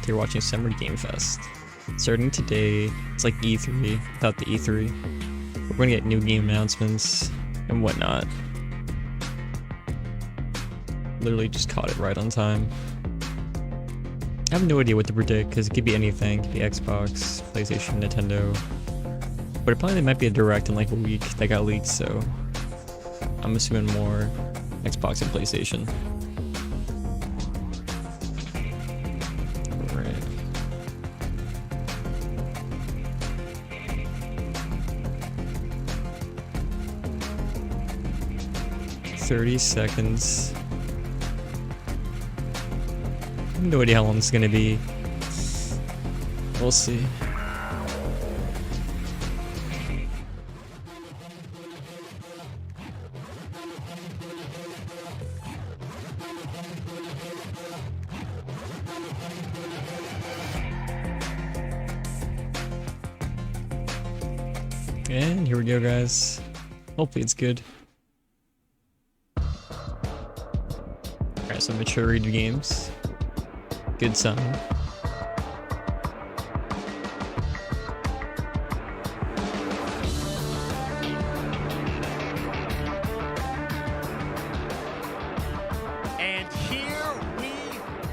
You're watching Summer Game Fest. Starting today, it's like E3 without the E3. We're gonna get new game announcements and whatnot. Literally just caught it right on time. I have no idea what to predict because it could be anything. It could be Xbox, PlayStation, Nintendo. But it probably might be a direct in like a week that got leaked, so I'm assuming more Xbox and PlayStation. Alright. "30 seconds. I have no idea how long this is gonna be. We'll see. And here we go, guys. Hopefully it's good. Alright, some maturity games. Good sign. And here we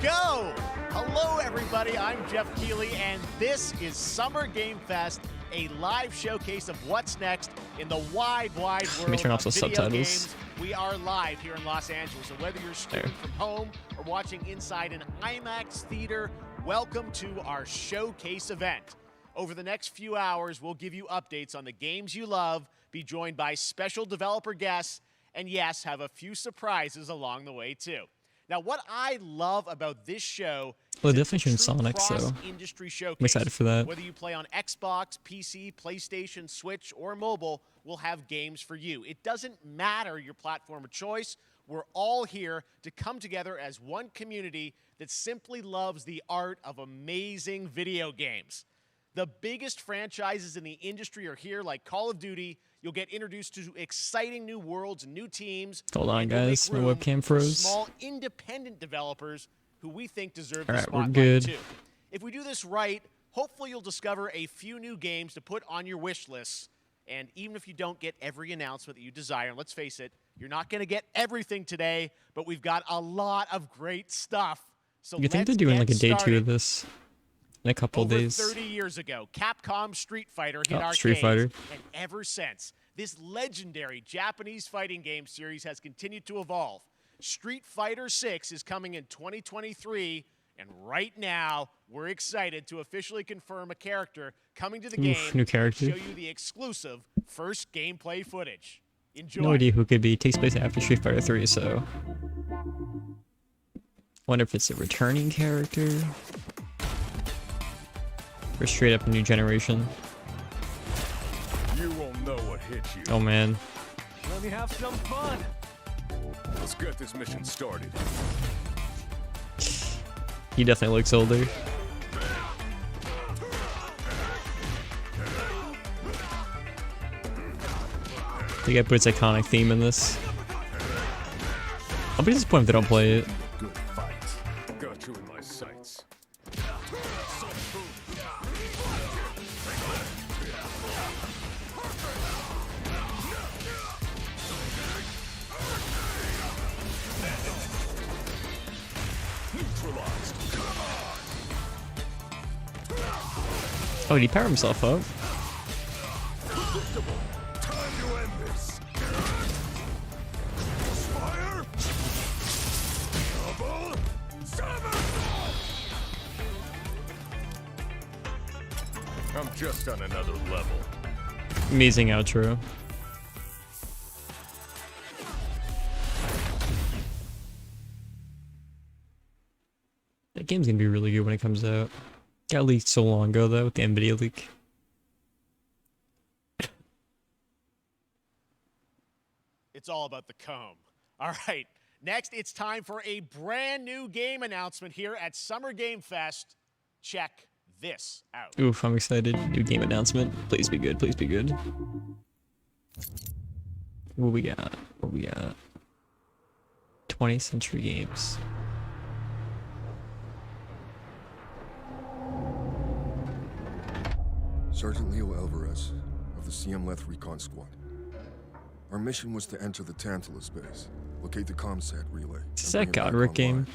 go! Hello everybody, I'm Jeff Keighley, and this is Summer Game Fest, a live showcase of what's next in the wide world Let me turn off of those video subtitles. games. We are live here in Los Angeles, so whether you're streaming from home or watching inside an IMAX theater, welcome to our showcase event. Over the next few hours, we'll give you updates on the games you love, be joined by special developer guests, and yes, have a few surprises along the way too. Now, what I love about this show Well, is definitely it's a showing true Sonic, so cross-industry showcase. I'm excited for that. Whether you play on Xbox, PC, PlayStation, Switch, or mobile, we'll have games for you. It doesn't matter your platform of choice. We're all here to come together as one community that simply loves the art of amazing video games. The biggest franchises in the industry are here, like Call of Duty. You'll get introduced to exciting new worlds and new teams. Hold on, and you'll make guys. My room webcam for froze. small independent developers who we think deserve the Alright, we're spotlight good. too. If we do this right, hopefully you'll discover a few new games to put on your wish lists. And even if you don't get every announcement that you desire, and let's face it, you're not going to get everything today, but we've got a lot of great stuff. So You think let's they're doing like a get day 2 started. of this in a couple Over days? 30 years ago, Capcom Street Fighter hit arcades, Street Fighter. and ever since, this legendary Japanese fighting game series has continued to evolve. Street Fighter 6 is coming in 2023, and right now, we're excited to officially confirm a character coming to the game New character. and show you the exclusive first gameplay footage. Enjoy. No idea who it could be. It takes place after Street Fighter 3, so wonder if it's a returning character or straight up a new generation. You won't know what hit you. Oh man. Let me have some fun. Let's get this mission started. He definitely looks older. The guy puts iconic theme in this. I'll be disappointed if they don't play it. Good fight. Got you in my sights. Neutralized. Oh, did he power himself up? Predictable. Time to end this. Fire. Double. Seven. I'm just on another level. Amazing outro. That game's gonna be really good when it comes out. Got leaked so long ago though with the NVIDIA leak. It's all about the comb. All right, next it's time for a brand new game announcement here at Summer Game Fest. Check this out. Oof, I'm excited. New game announcement. Please be good, please be good. What we got? What we got? 20th Century Games. Sergeant Leo Alvarez of the CM Leth Recon Squad. Our mission was to enter the Tantalus base, locate the ComSat relay. Is that Godric game?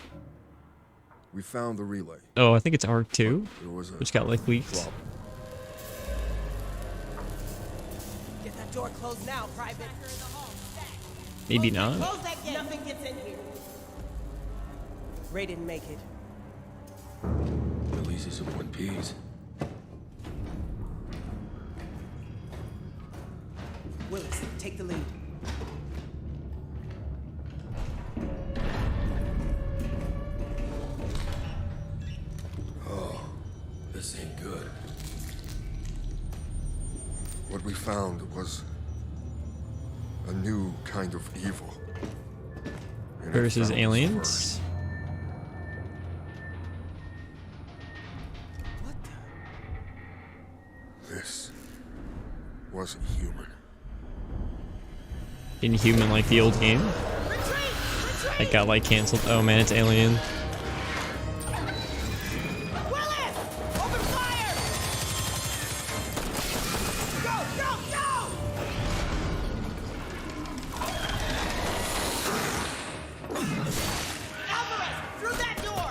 We found the relay. Oh, I think it's Arc 2, There was a which got like leaked. problem. Get that door closed now, Private. Maybe not. Close that gate. Nothing gets in here. Ray didn't make it. Releases of One Piece. Willis, take the lead. This ain't good. What we found was a new kind of evil. And it Versus found us aliens. What the? first. This wasn't human. Inhuman like the old game. That got like canceled. Oh man, it's Alien. Willis! Open fire! Go, go, go! Alvarez, through that door!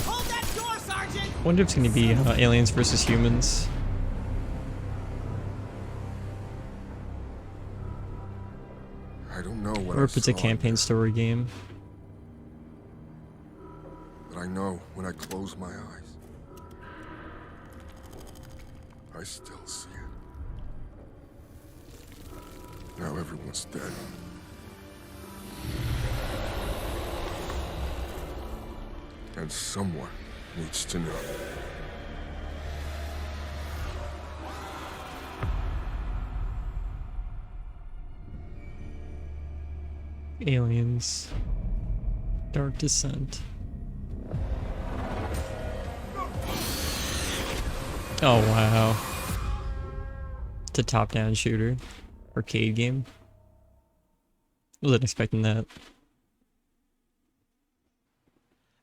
Hold that door, Sergeant! Wonder if it's gonna be aliens versus humans. I don't know what Or I if it's a saw in campaign there, story game. but I know when I close my eyes, I still see it. Now everyone's dead. And someone needs to know. Aliens. Dark Descent. Oh wow. It's a top-down shooter. Arcade game. Wasn't expecting that.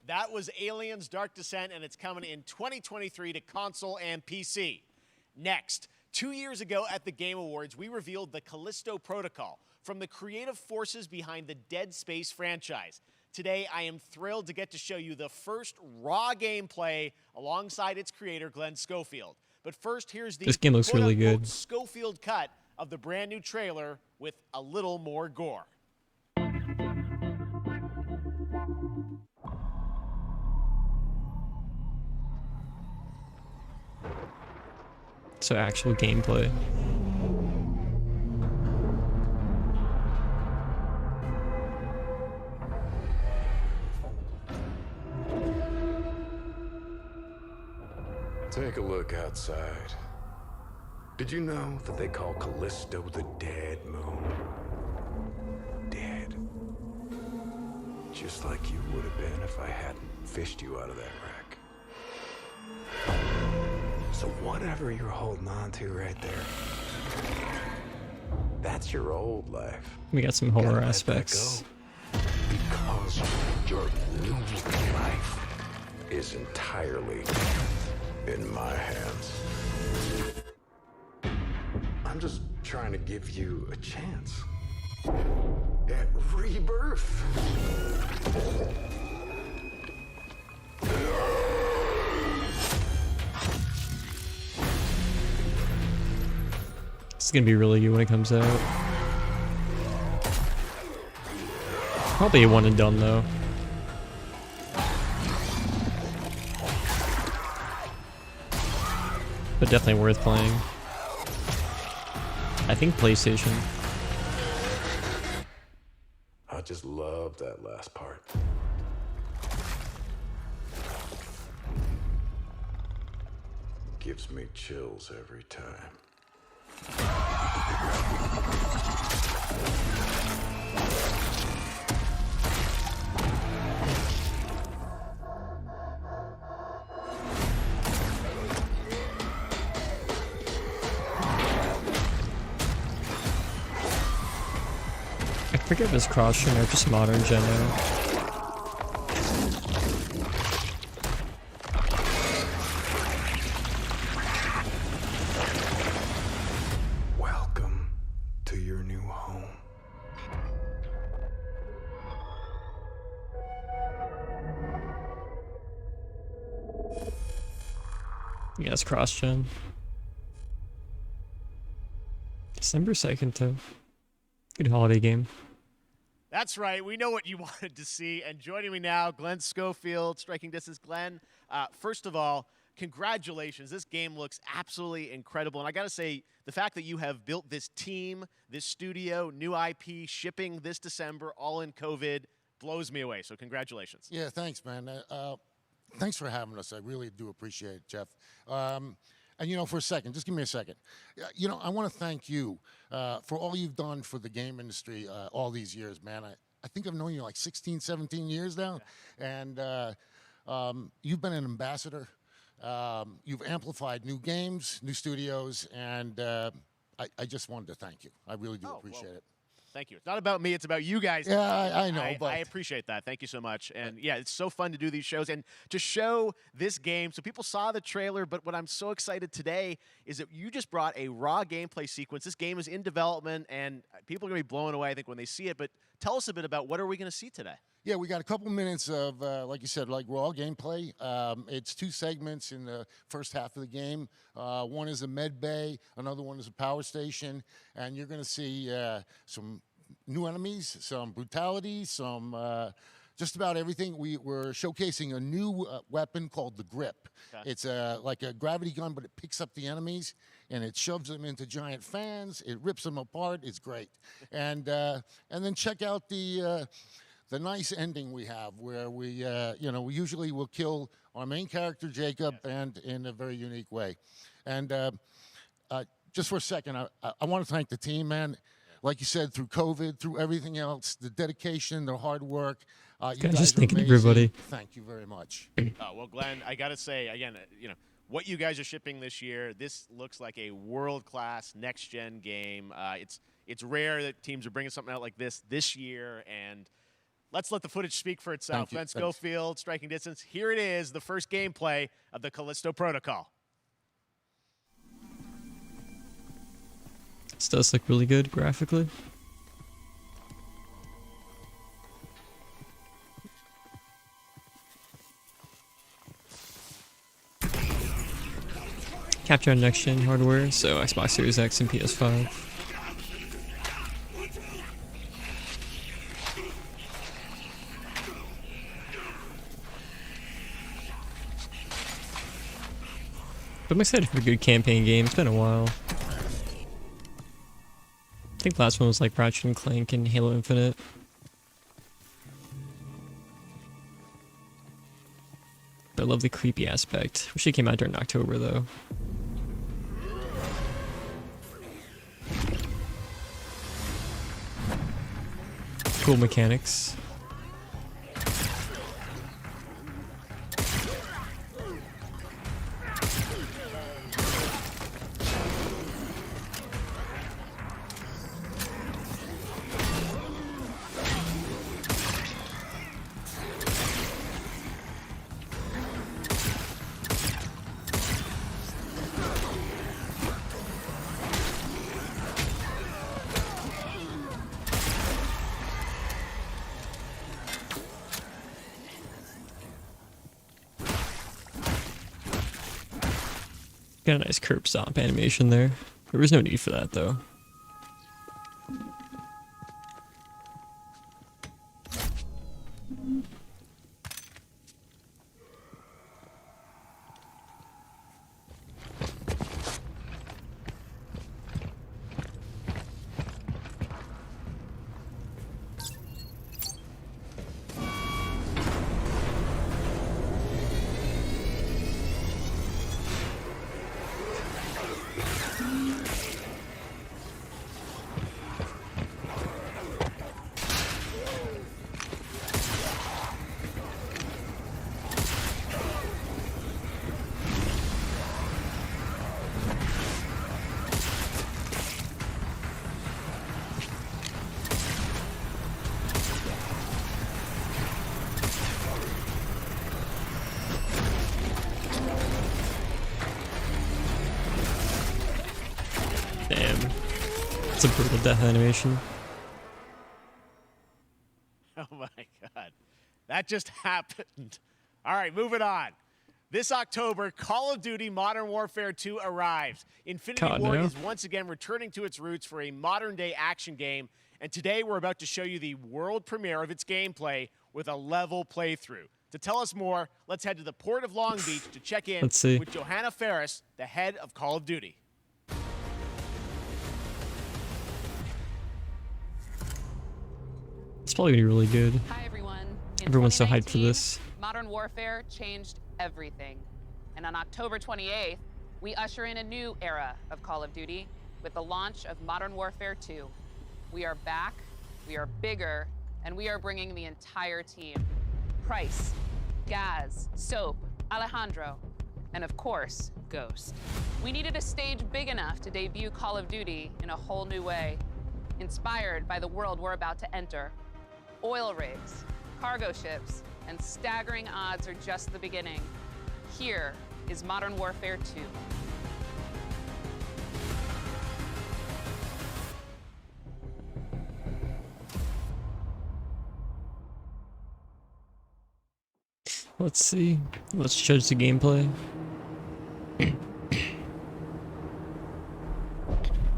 That was Aliens Dark Descent, and it's coming in 2023 to console and PC. Next, 2 years ago at the Game Awards, we revealed the Callisto Protocol from the creative forces behind the Dead Space franchise. Today, I am thrilled to get to show you the first raw gameplay alongside its creator, Glenn Schofield. But first, here's the This game looks really quote-unquote good. Schofield cut of the brand new trailer with a little more gore. So actual gameplay. Take a look outside. Did you know that they call Callisto the Dead Moon? Dead. Just like you would have been if I hadn't fished you out of that wreck. So whatever you're holding on to right there, that's your old life. We got some Gotta horror let that aspects. go. Because your new life is entirely in my hands. I'm just trying to give you a chance at rebirth. It's gonna be really good when it comes out. Probably a one and done though. But definitely worth playing. I think PlayStation. I just love that last part. Gives me chills every time. I forget if it's cross-gen or just modern gen now. Yeah, it's cross-gen. December 2nd, too. Good holiday game. That's right. We know what you wanted to see. And joining me now, Glenn Schofield, Striking Distance. Glenn, first of all, congratulations. This game looks absolutely incredible. And I got to say, the fact that you have built this team, this studio, new IP, shipping this December, all in COVID, blows me away. So congratulations. Yeah, thanks, man. Thanks for having us. I really do appreciate it, Jeff. And, you know, for a second, just give me a second. You know, I want to thank you for all you've done for the game industry all these years, man. I think I've known you like 16, 17 years now. Yeah. And you've been an ambassador. You've amplified new games, new studios, and I just wanted to thank you. I really do appreciate it. Thank you. It's not about me. It's about you guys. Yeah, I know. I appreciate that. Thank you so much. And yeah, it's so fun to do these shows and to show this game. So people saw the trailer, but what I'm so excited today is that you just brought a raw gameplay sequence. This game is in development, and people are going to be blown away, I think, when they see it. But tell us a bit about what are we going to see today? Yeah, we got a couple minutes of, like you said, like raw gameplay. It's 2 segments in the first half of the game. One is a med bay, another one is a power station, and you're going to see some new enemies, some brutality, some just about everything. We're showcasing a new weapon called the Grip. Okay. It's like a gravity gun, but it picks up the enemies and it shoves them into giant fans. It rips them apart. It's great. And then check out the nice ending we have, where we we usually will kill our main character Jacob, and in a very unique way. And just for a second, I want to thank the team, man. Like you said, through COVID, through everything else, the dedication, the hard work. You guys just are thanking amazing. everybody. Thank you very much. Well, Glenn, I got to say, again, what you guys are shipping this year, this looks like a world-class next-gen game. It's rare that teams are bringing something out like this year, and let's let the footage speak for itself. Glenn Schofield, Striking Distance. Here it is, the first gameplay of the Callisto Protocol. This does look really good graphically. Capture on next-gen hardware, so Xbox Series X and PS5. But I'm excited for a good campaign game. It's been a while. I think the last one was like Ratchet and Clank and Halo Infinite. But I love the creepy aspect. Wish it came out during October though. Cool mechanics. Got a nice curb stomp animation there. There was no need for that though. Damn. It's a brutal death animation. Oh my God. That just happened. All right, moving on. This October, Call of Duty Modern Warfare 2 arrives. Infinity God, Ward no. is once again returning to its roots for a modern-day action game, and today we're about to show you the world premiere of its gameplay with a level playthrough. To tell us more, let's head to the port of Long Beach to check in Let's see. with Johanna Ferris, the head of Call of Duty. It's probably gonna be really good. Hi everyone. In Everyone's so hyped for 2019, this. Modern Warfare changed everything. And on October 28th, we usher in a new era of Call of Duty with the launch of Modern Warfare 2. We are back, we are bigger, and we are bringing the entire team. Price, Gaz, Soap, Alejandro, and of course, Ghost. We needed a stage big enough to debut Call of Duty in a whole new way, inspired by the world we're about to enter. Oil rigs, cargo ships, and staggering odds are just the beginning. Here is Modern Warfare 2. Let's see. Let's judge the gameplay.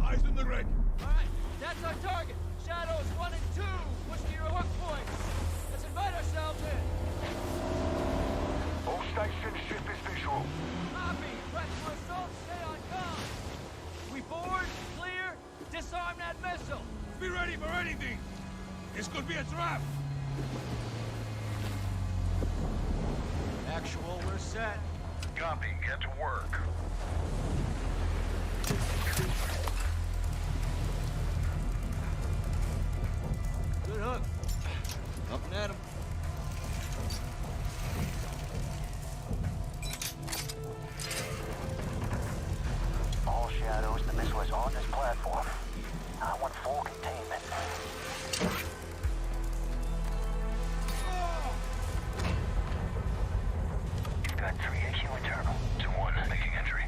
Eyes in the ring. Alright, that's our target. Shadows 1 and 2. Push to your hook points. Let's invite ourselves in. All stations, ship is visual. Copy. Press for assault. Stay on comm. We board, clear, disarm that missile. Be ready for anything. This could be a trap. Actual, we're set. Copy. Get to work. Good hook. Up and at 'em. All Shadows, the missile is on this platform. I want full containment. You've got 3 AQ internal. 2-1, making entry.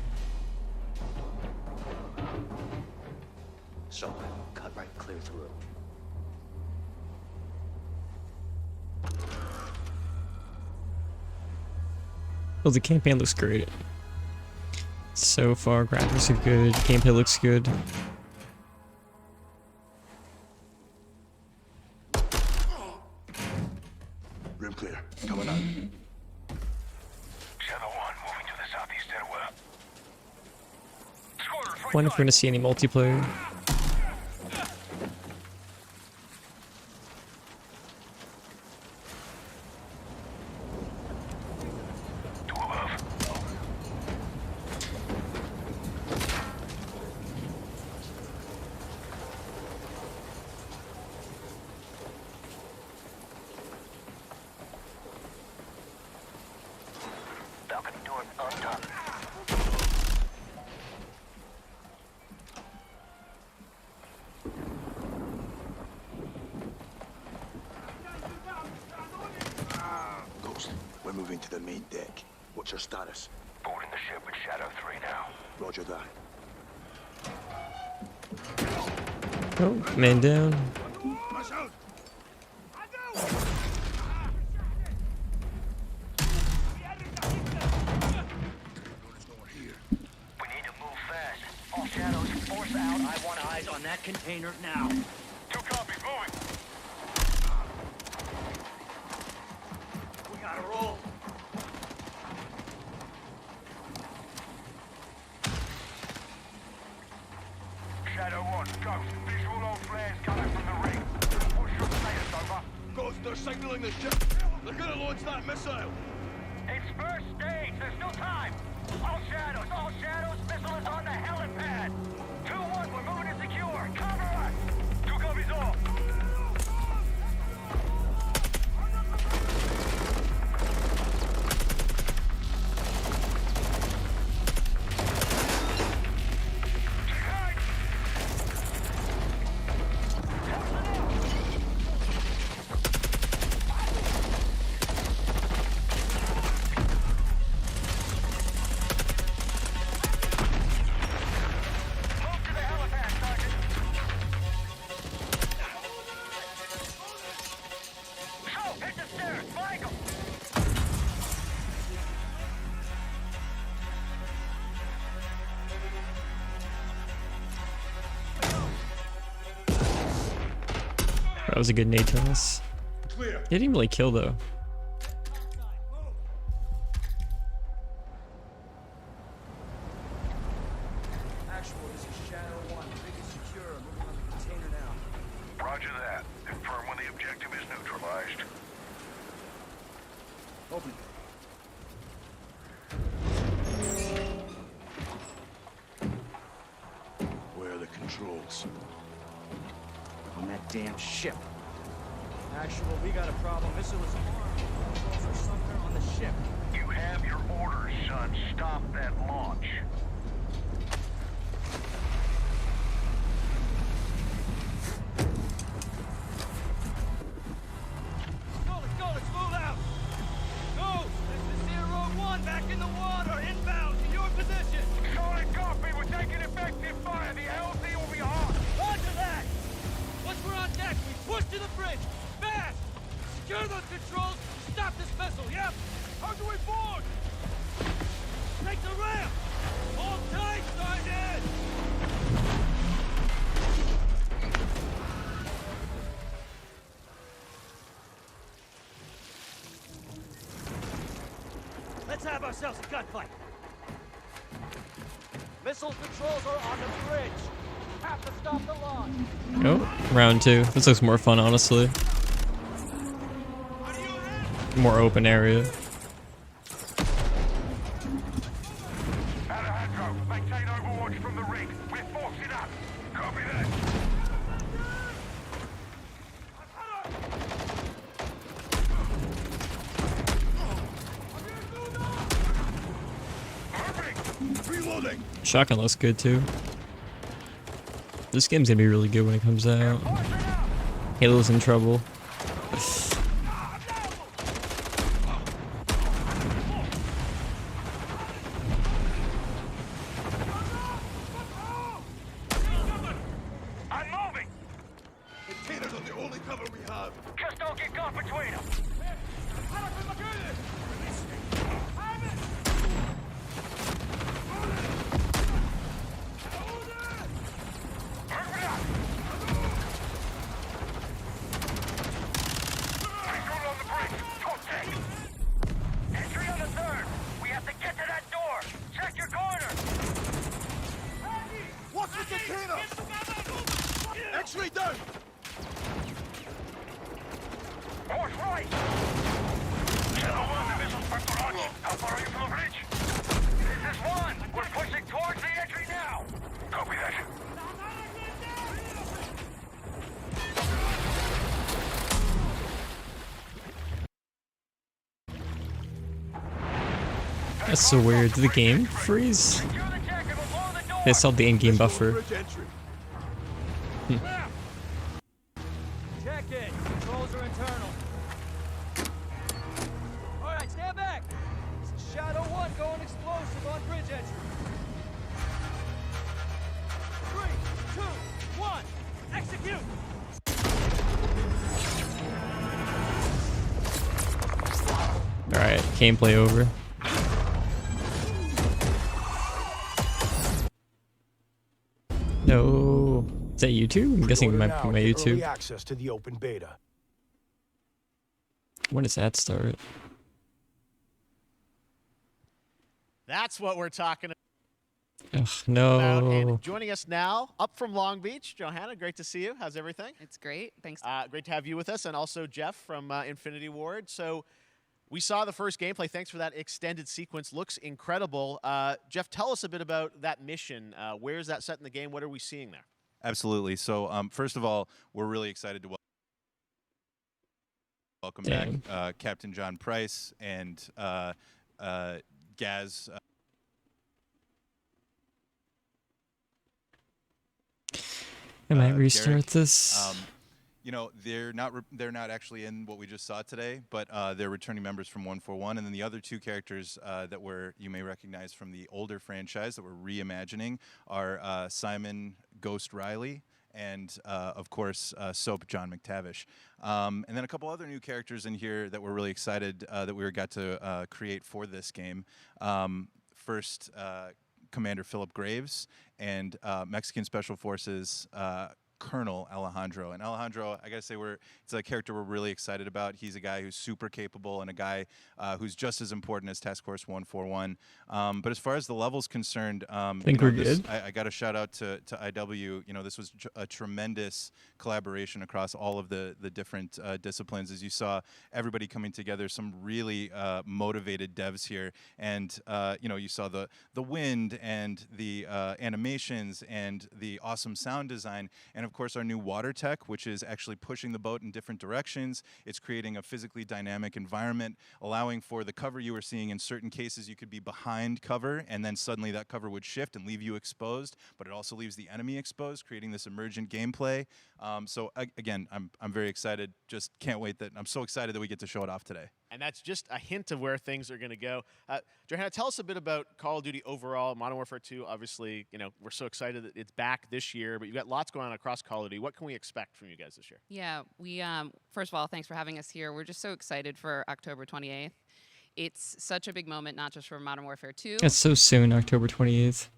So, cut right clear through. Well, the campaign looks great. So far, graphics are good, gameplay looks good. Room clear. Coming out. Shadow 1, moving to the southeast stairwell. Scorers, right Wonder if we're side. gonna see any multiplayer. Two above. Balcony door undone. Ghost, we're moving to the main deck. What's your status? Boarding the ship with Shadow 3 now. Roger that. Oh, man down. Rush out! We need to move fast. All Shadows, force out. I want eyes on that container now. 2 copies, moving. We gotta roll. Shadow 1, Ghost. Visual on flares coming from the ring. What's your status, over? Ghost, they're signaling the ship. They're gonna launch that missile. It's first stage. There's still time. All Shadows, missile is on the helipad. 2-1, we're moving to secure. Cover us. 2 copies all. Move to the helipad, Sergeant. That was a good nade toss. Clear. He didn't really kill though. Actual, this is Shadow 1. Rig is secure. Moving on the container now. Roger that. Confirm when the objective is neutralized. Open. Where are the controls? On that damn ship. Actual, we got a problem. Missile is armed. Controls are somewhere on the ship. You have your orders, son. Stop that launch. Let's move out! Go! This is Zero 1 back in the water, inbound to your position! Solid copy. We're taking effective fire. The LZ will be hot. Roger that! Once we're on deck, we push to the bridge! Fast! Secure those controls! Stop this missile, yep! How do we board? Take the ramp! Hold tight, Sergeant! Let's have ourselves a gunfight! Missile controls are on the bridge! Have to stop the launch! Oh, round 2. This looks more fun, honestly. More open area. Out of Hadro. Maintain overwatch from the rig. We're forcing up. Copy that. Moving. Reloading. Shotgun looks good too. This game's gonna be really good when it comes out. Halo's in trouble. I'm moving. Containers are the only cover we have. Just don't get caught between them. Entry on the third. We have to get to that door. Check your corner. Watch the container. X-ray down. Horse right. Shadow 1, the missile's back to launch. How far are you from the bridge? This is 1. We're pushing towards the entry now. Copy that. That's so weird. Did the game freeze? They solved the in-game buffer. Check it. Controls are internal. All right, stand back. This is Shadow 1 going explosive on bridge entry. 3, 2, 1, execute. Alright, gameplay over. No. Is that YouTube? I'm guessing it might be my YouTube. Access to the open beta. When does that start? That's what we're talking Ugh, about. no. And joining us now, up from Long Beach, Johanna, great to see you. How's everything? It's great. Thanks. Great to have you with us, and also Jeff from Infinity Ward. So we saw the first gameplay. Thanks for that extended sequence. Looks incredible. Jeff, tell us a bit about that mission. Where is that set in the game? What are we seeing there? Absolutely. So first of all, we're really excited to welcome back Captain John Price and Gaz. I might restart Garrick. this. You know, they're not actually in what we just saw today, but they're returning members from 141, and then the other two characters that you may recognize from the older franchise that we're reimagining are Simon Ghost Riley and of course Soap John McTavish, and then a couple other new characters in here that we're really excited that we got to create for this game. First, Commander Philip Graves and Mexican Special Forces Colonel Alejandro. And Alejandro, I gotta say, it's a character we're really excited about. He's a guy who's super capable and a guy who's just as important as Task Force 141. But as far as the level's concerned, Think we're good. I got a shout out to IW. This was a tremendous collaboration across all of the different disciplines. As you saw, everybody coming together, some really motivated devs here. And, you saw the wind and the animations and the awesome sound design. And of course, our new water tech, which is actually pushing the boat in different directions. It's creating a physically dynamic environment, allowing for the cover you were seeing. In certain cases, you could be behind cover, and then suddenly that cover would shift and leave you exposed, but it also leaves the enemy exposed, creating this emergent gameplay. So again, I'm very excited. Just can't wait I'm so excited that we get to show it off today. And that's just a hint of where things are going to go. Johanna, tell us a bit about Call of Duty overall. Modern Warfare 2, obviously, we're so excited that it's back this year, but you've got lots going on across Call of Duty. What can we expect from you guys this year? Yeah, we first of all, thanks for having us here. We're just so excited for October 28th. It's such a big moment, not just for Modern Warfare 2. That's so soon, October 28th.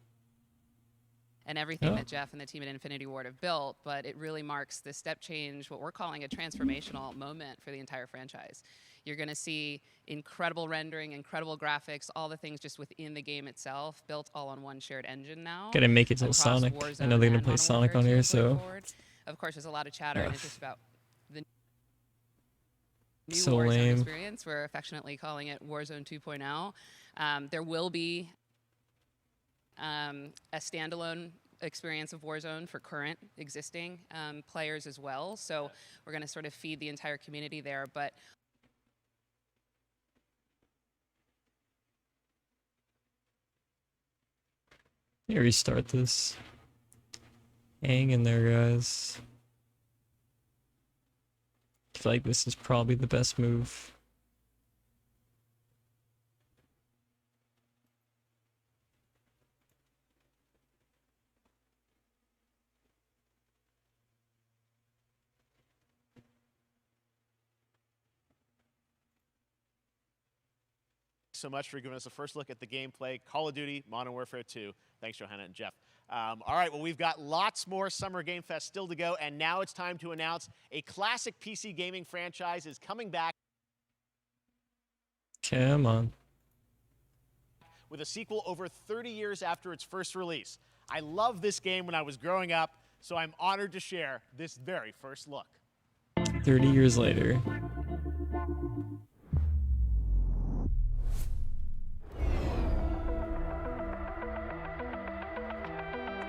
And everything that Jeff and the team at Infinity Ward have built, but it really marks the step change, what we're calling a transformational moment for the entire franchise. You're going to see incredible rendering, incredible graphics, all the things just within the game itself, built all on one shared engine now. Gotta make it till Sonic. I know they're gonna play Sonic on here, so. Of course, there's a lot of chatter, and it's just about the new So Warzone lame. experience. We're affectionately calling it Warzone 2.0. There will be a standalone experience of Warzone for current existing players as well. So we're going to sort of feed the entire community there. But Let me restart this. Hang in there, guys. I feel like this is probably the best move. So much for giving us a first look at the gameplay. Call of Duty, Modern Warfare 2. Thanks, Johanna and Jeff. All right, well, we've got lots more Summer Game Fest still to go, and now it's time to announce a classic PC gaming franchise is coming back. Come on. With a sequel over 30 years after its first release. I loved this game when I was growing up, so I'm honored to share this very first look. 30 years later.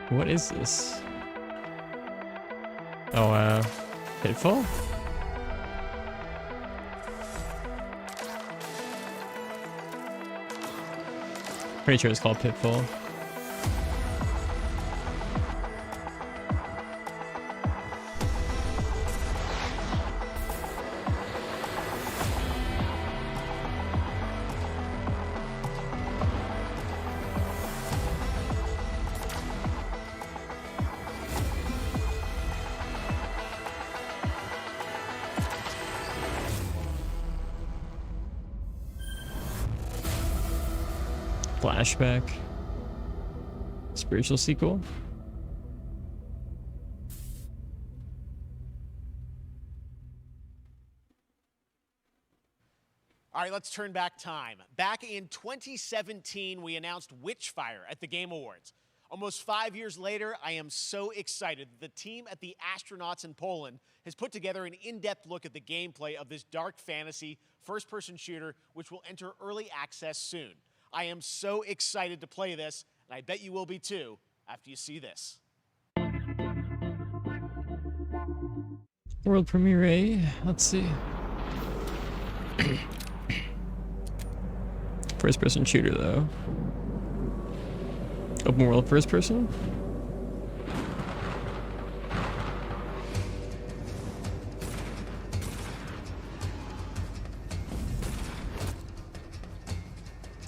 What is this? Oh, Pitfall? Pretty sure it's called Pitfall. Flashback. Spiritual sequel. All right, let's turn back time. Back in 2017, we announced Witchfire at the Game Awards. Almost 5 years later, I am so excited that the team at the Astronauts in Poland has put together an in-depth look at the gameplay of this dark fantasy first-person shooter, which will enter early access soon. I am so excited to play this, and I bet you will be too after you see this. World premiere, eh? Let's see. First person shooter though. Open world first person?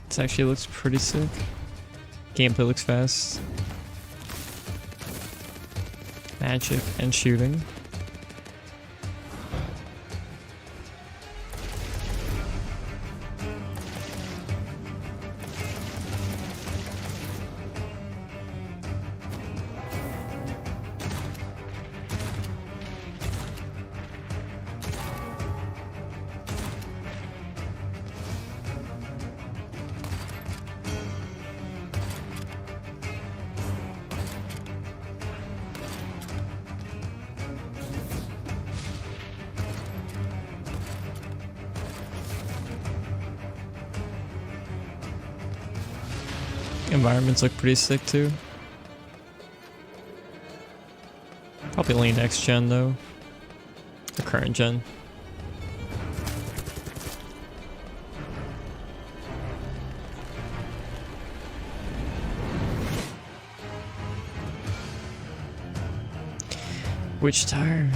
This actually looks pretty sick. Gameplay looks fast. Magic and shooting. Environments look pretty sick too. Probably only next gen though. The current gen. Which tire?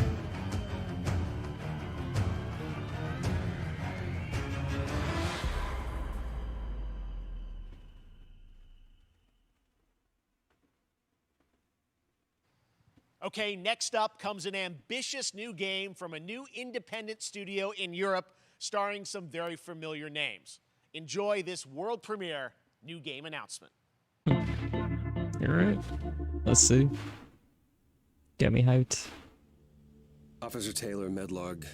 Okay, next up comes an ambitious new game from a new independent studio in Europe starring some very familiar names. Enjoy this world premiere new game announcement. You're right. Let's see. Get me hyped. Officer Taylor, Medlog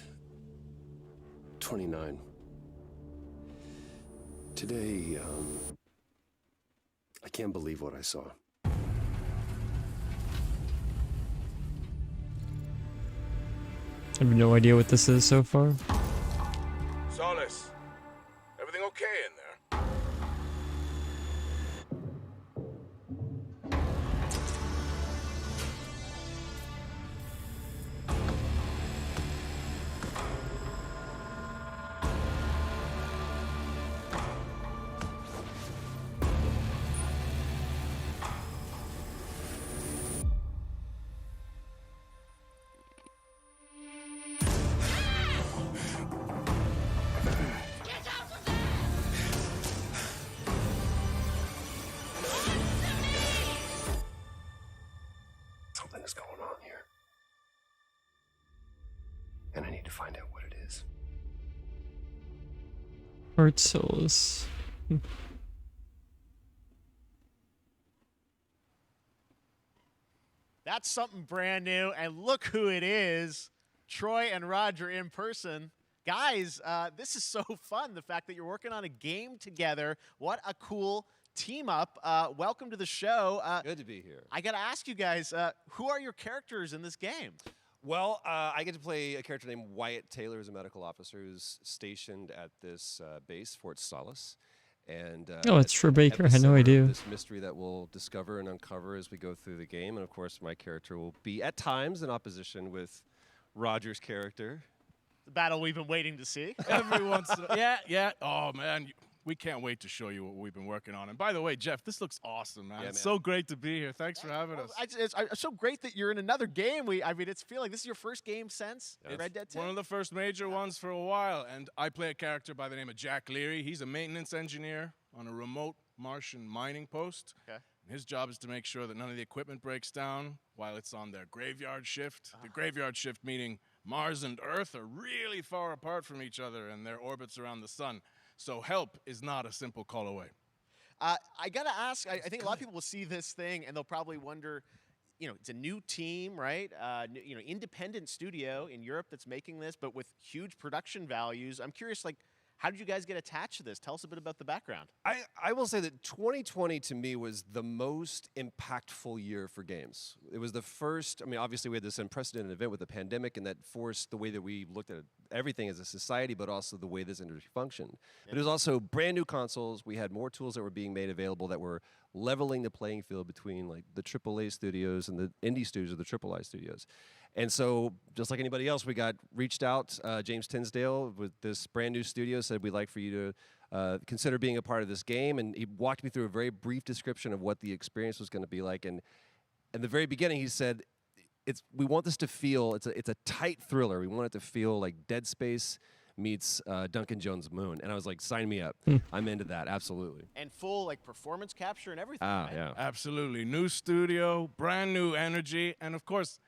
29. Today, I can't believe what I saw. I have no idea what this is so far. Solace, everything okay in there? Something's going on here. And I need to find out what it is. Heart Souls. That's something brand new, and look who it is. Troy and Roger in person. Guys, this is so fun, the fact that you're working on a game together. What a cool team up. Welcome to the show. Good to be here. I got to ask you guys, who are your characters in this game? Well, I get to play a character named Wyatt Taylor, who's a medical officer who's stationed at this base, Fort Solace. And Oh, it's Troy Baker. I had no idea. This mystery that we'll discover and uncover as we go through the game. And of course, my character will be at times in opposition with Roger's character. The battle we've been waiting to see. Every once in yeah. Oh, man, we can't wait to show you what we've been working on. And by the way, Jeff, this looks awesome, man. Yeah, It's man. so great to be here. Thanks for having us. It's so great that you're in another game. I mean, it's feeling this is your first game since Red Dead 2. One of the first major ones for a while. And I play a character by the name of Jack Leary. He's a maintenance engineer on a remote Martian mining post. Okay. And his job is to make sure that none of the equipment breaks down while it's on their graveyard shift. The graveyard shift meaning Mars and Earth are really far apart from each other and their orbits around the sun. So help is not a simple call away. I got to ask, I think a lot of people will see this thing and they'll probably wonder, it's a new team, right? Independent studio in Europe that's making this, but with huge production values. I'm curious, how did you guys get attached to this? Tell us a bit about the background. I will say that 2020 to me was the most impactful year for games. It was the first, obviously we had this unprecedented event with the pandemic and that forced the way that we looked at everything as a society, but also the way this industry functioned. But it was also brand new consoles. We had more tools that were being made available that were leveling the playing field between the AAA studios and the indie studios or the AAA studios. And so, just like anybody else, we got reached out. James Tinsdale with this brand new studio said we'd like for you to consider being a part of this game. And he walked me through a very brief description of what the experience was going to be like. And in the very beginning, he said, we want this to feel, it's a tight thriller. We want it to feel like Dead Space meets Duncan Jones' Moon. And I was like, sign me up. I'm into that, absolutely. And full performance capture and everything. Ah, right? yeah. Absolutely. New studio, brand new energy, and of course,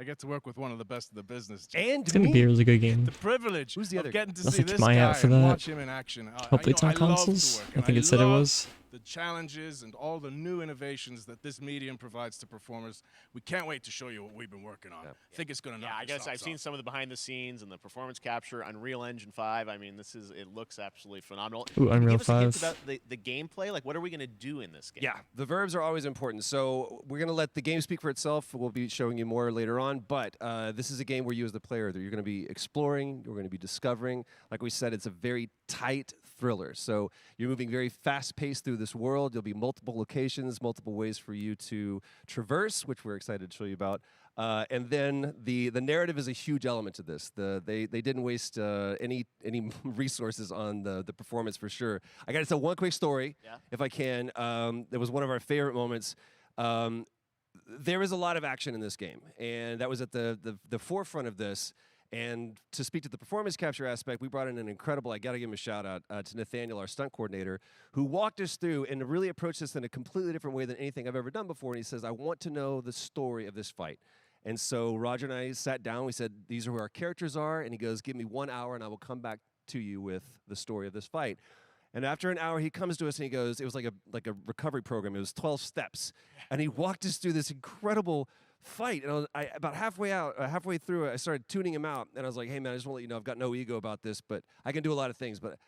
I get to work with one of the best in the business. And It's gonna be a really good game. The privilege Who's the other of getting to I'll see keep this my eye out guy for and that. watch him in action. Hopefully it's on I love to consoles. work, I and think it said it love was. The challenges and all the new innovations that this medium provides to performers. We can't wait to show you what we've been working on. I think it's going to knock I your guess I've socks seen off. some of the behind the scenes and the performance capture, Unreal Engine 5. I mean, it looks absolutely phenomenal. Ooh, Can you Unreal give us a hint 5. about the gameplay? What are we going to do in this game? Yeah, the verbs are always important. So we're going to let the game speak for itself. We'll be showing you more later on. But this is a game where you as the player, you're going to be exploring, you're going to be discovering. Like we said, it's a very tight thriller. So you're moving very fast-paced through this world. There'll be multiple locations, multiple ways for you to traverse, which we're excited to show you about. And then the narrative is a huge element to this. They didn't waste any resources on the performance for sure. I got to tell one quick story, if I can. That was one of our favorite moments. There is a lot of action in this game, and that was at the forefront of this. And to speak to the performance capture aspect, we brought in an incredible, I got to give him a shout out to Nathaniel, our stunt coordinator, who walked us through and really approached this in a completely different way than anything I've ever done before. And he says, I want to know the story of this fight. And so Roger and I sat down. We said, these are who our characters are. And he goes, give me 1 hour and I will come back to you with the story of this fight. And after an hour, he comes to us and he goes, it was like a recovery program. It was 12 steps. And he walked us through this incredible fight. And about halfway through, I started tuning him out. And I was like, hey, man, I just want to let you know I've got no ego about this, but I can do a lot of things, but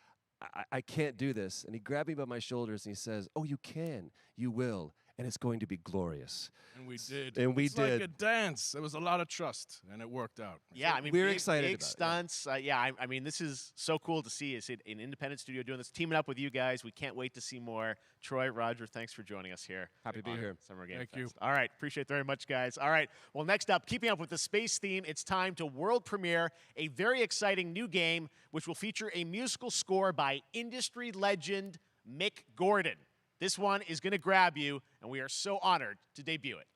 I can't do this. And he grabbed me by my shoulders and he says, oh, you can. You will. And it's going to be glorious. And we did. And we it's did. Like a dance. There was a lot of trust, and it worked out. Yeah, I mean, we're big, excited big about stunts. I mean, this is so cool to see. It's an independent studio doing this, teaming up with you guys. We can't wait to see more. Troy, Roger, thanks for joining us here. Happy to be here. Summer Game Thank Fest. you. All right, appreciate it very much, guys. All right, well, next up, keeping up with the space theme, it's time to world premiere a very exciting new game, which will feature a musical score by industry legend Mick Gordon. This one is going to grab you, and we are so honored to debut it.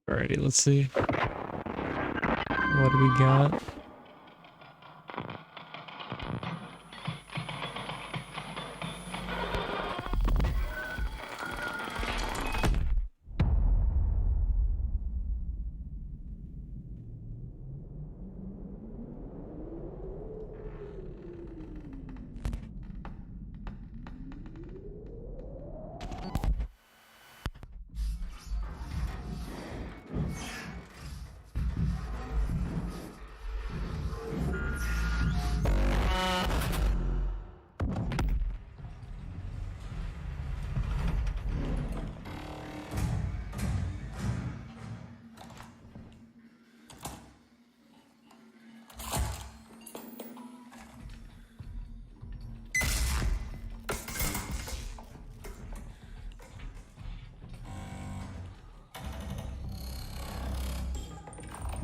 Alrighty, let's see. What do we got?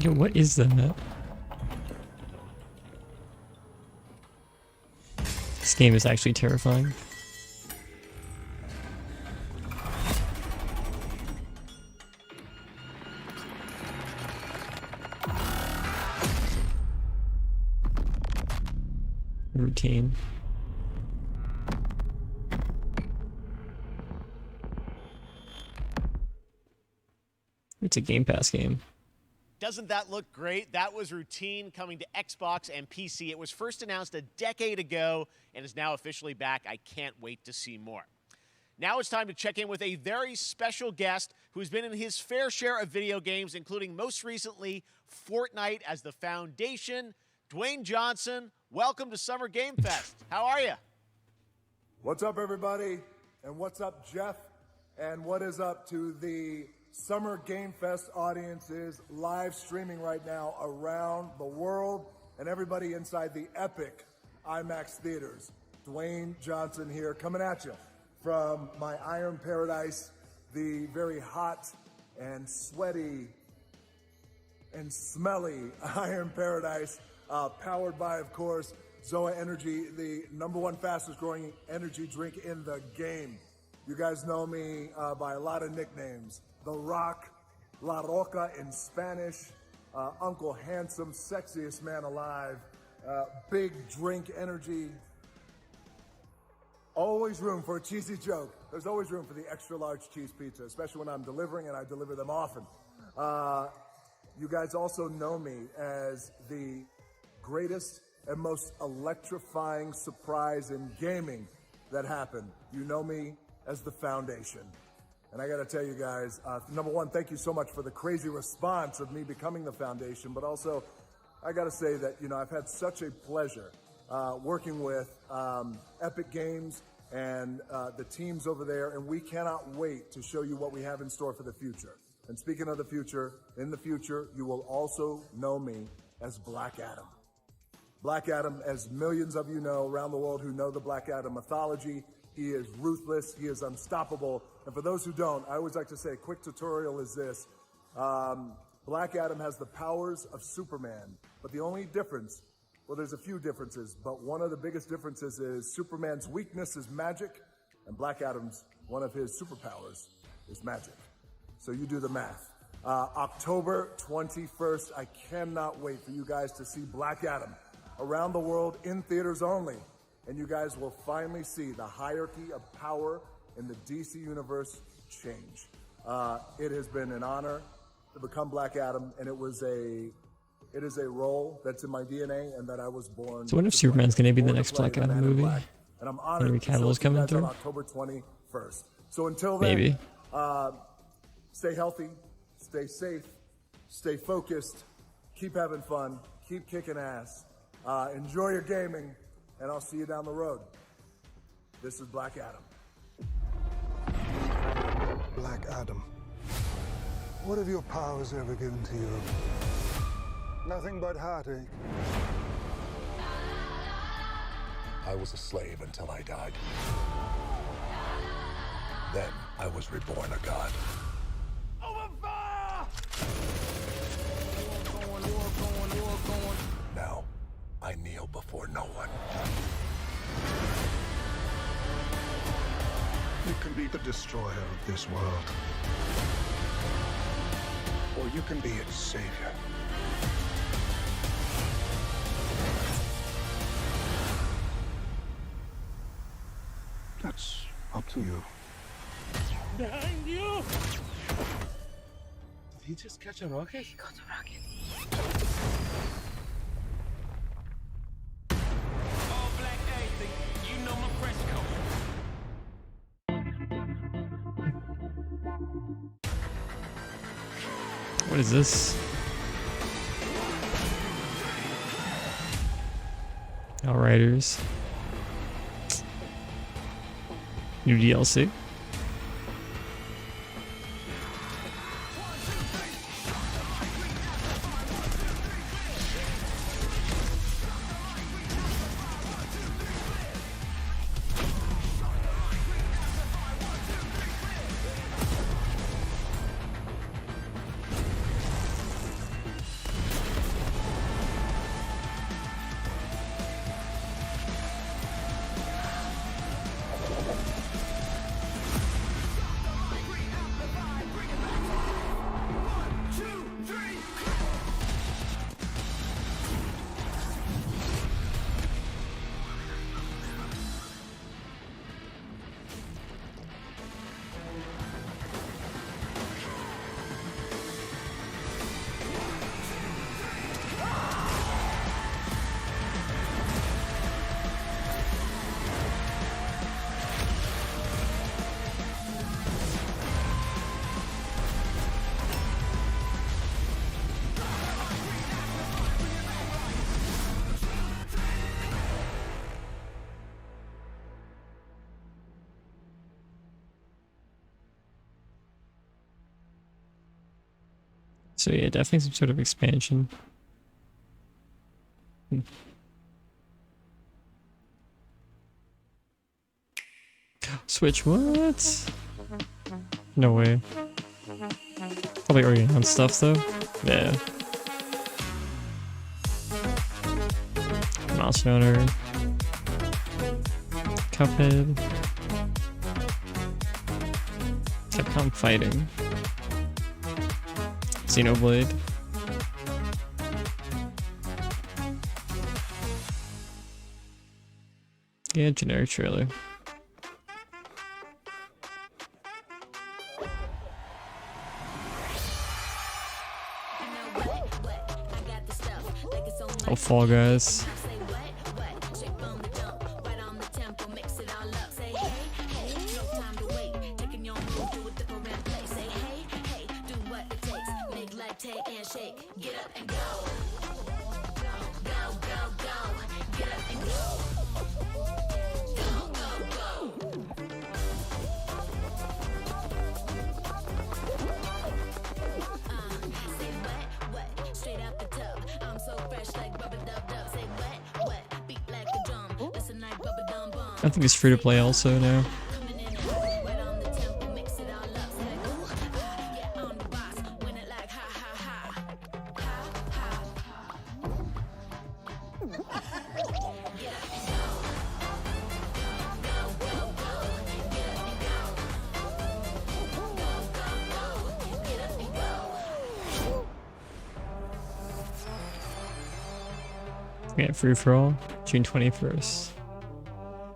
Yo, what is that? This game is actually terrifying. Routine. It's a Game Pass game. Doesn't that look great? That was Routine coming to Xbox and PC. It was first announced a decade ago and is now officially back. I can't wait to see more. Now it's time to check in with a very special guest who's been in his fair share of video games, including most recently Fortnite as the Foundation. Dwayne Johnson, welcome to Summer Game Fest. How are you? What's up, everybody? And what's up, Jeff? And what is up to the Summer Game Fest audiences live streaming right now around the world and everybody inside the epic IMAX theaters. Dwayne Johnson here, coming at you from my Iron Paradise, the very hot and sweaty and smelly Iron Paradise, powered by, of course, Zoa Energy, the #1 fastest growing energy drink in the game. You guys know me by a lot of nicknames. The Rock, La Roca in Spanish, Uncle Handsome, sexiest man alive, big drink energy. Always room for a cheesy joke. There's always room for the extra large cheese pizza, especially when I'm delivering, and I deliver them often. You guys also know me as the greatest and most electrifying surprise in gaming that happened. You know me as the Foundation. And I got to tell you guys, #1, thank you so much for the crazy response of me becoming the Foundation. But also, I got to say that, I've had such a pleasure working with Epic Games and the teams over there. And we cannot wait to show you what we have in store for the future. And speaking of the future, in the future, you will also know me as Black Adam. Black Adam, as millions of you know around the world who know the Black Adam mythology, he is ruthless, he is unstoppable. And for those who don't, I always like to say a quick tutorial is this. Black Adam has the powers of Superman, but the only difference, well, there's a few differences, but one of the biggest differences is Superman's weakness is magic, and Black Adam's, one of his superpowers is magic. So you do the math. October 21st, I cannot wait for you guys to see Black Adam around the world in theaters only. And you guys will finally see the hierarchy of power in the DC universe change. It has been an honor to become Black Adam, and it is a role that's in my DNA and that I was born. So what if to Superman's play. gonna be the Born to next play Black the Adam Man in movie? Black. And I'm honored Henry to show Cavill's it to you coming guys on through? October 21st. So until then, Maybe. Stay healthy, stay safe, stay focused, keep having fun, keep kicking ass, enjoy your gaming, and I'll see you down the road. This is Black Adam. Black Adam, what have your powers ever given to you? Nothing but heartache. I was a slave until I died. Then I was reborn a god. Now, I kneel before no one. You can be the destroyer of this world. Or you can be its savior. That's up to you. Behind you! Did he just catch a rocket? He got a rocket. All black anything, you know my fresh coat. What is this? Outriders. New DLC. So yeah, definitely some sort of expansion. Switch, what? No way. Probably already on stuff though. Yeah. Monster Hunter. Cuphead. Capcom Fighting. Xenoblade. Yeah, generic trailer. Oh, Fall Guys. Straight out the tub, I'm so fresh like rubber dub dub. Say what? I think it's free to play also now. Yeah, free for all, June 21st.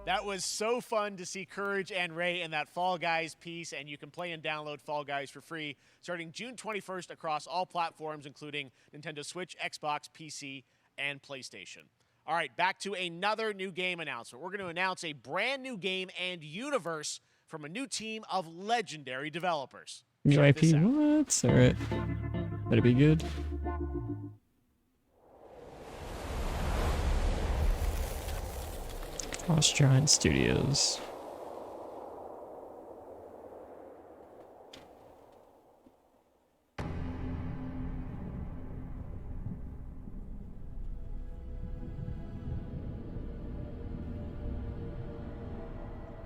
That was so fun to see Courage and Ray in that Fall Guys piece, and you can play and download Fall Guys for free starting June 21st across all platforms, including Nintendo Switch, Xbox, PC, and PlayStation. All right, back to another new game announcement. We're going to announce a brand new game and universe from a new team of legendary developers. New Check this IP, out. what? Alright. Better be good. Cross Giant Studios.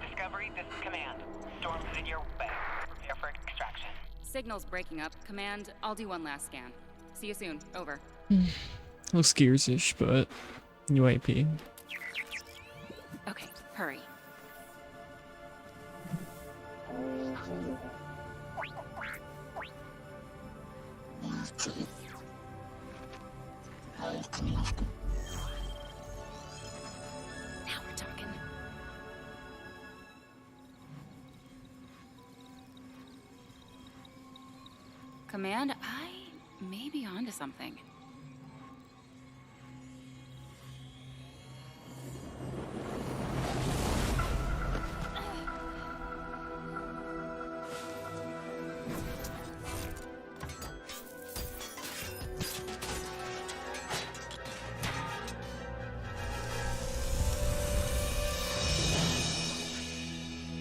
Discovery, this is Command. Storm's in your way. Prepare for extraction. Signal's breaking up. Command, I'll do one last scan. See you soon. Over. Looks Gears-ish, but new IP. Okay, hurry. Now we're talking. Command, I may be onto something.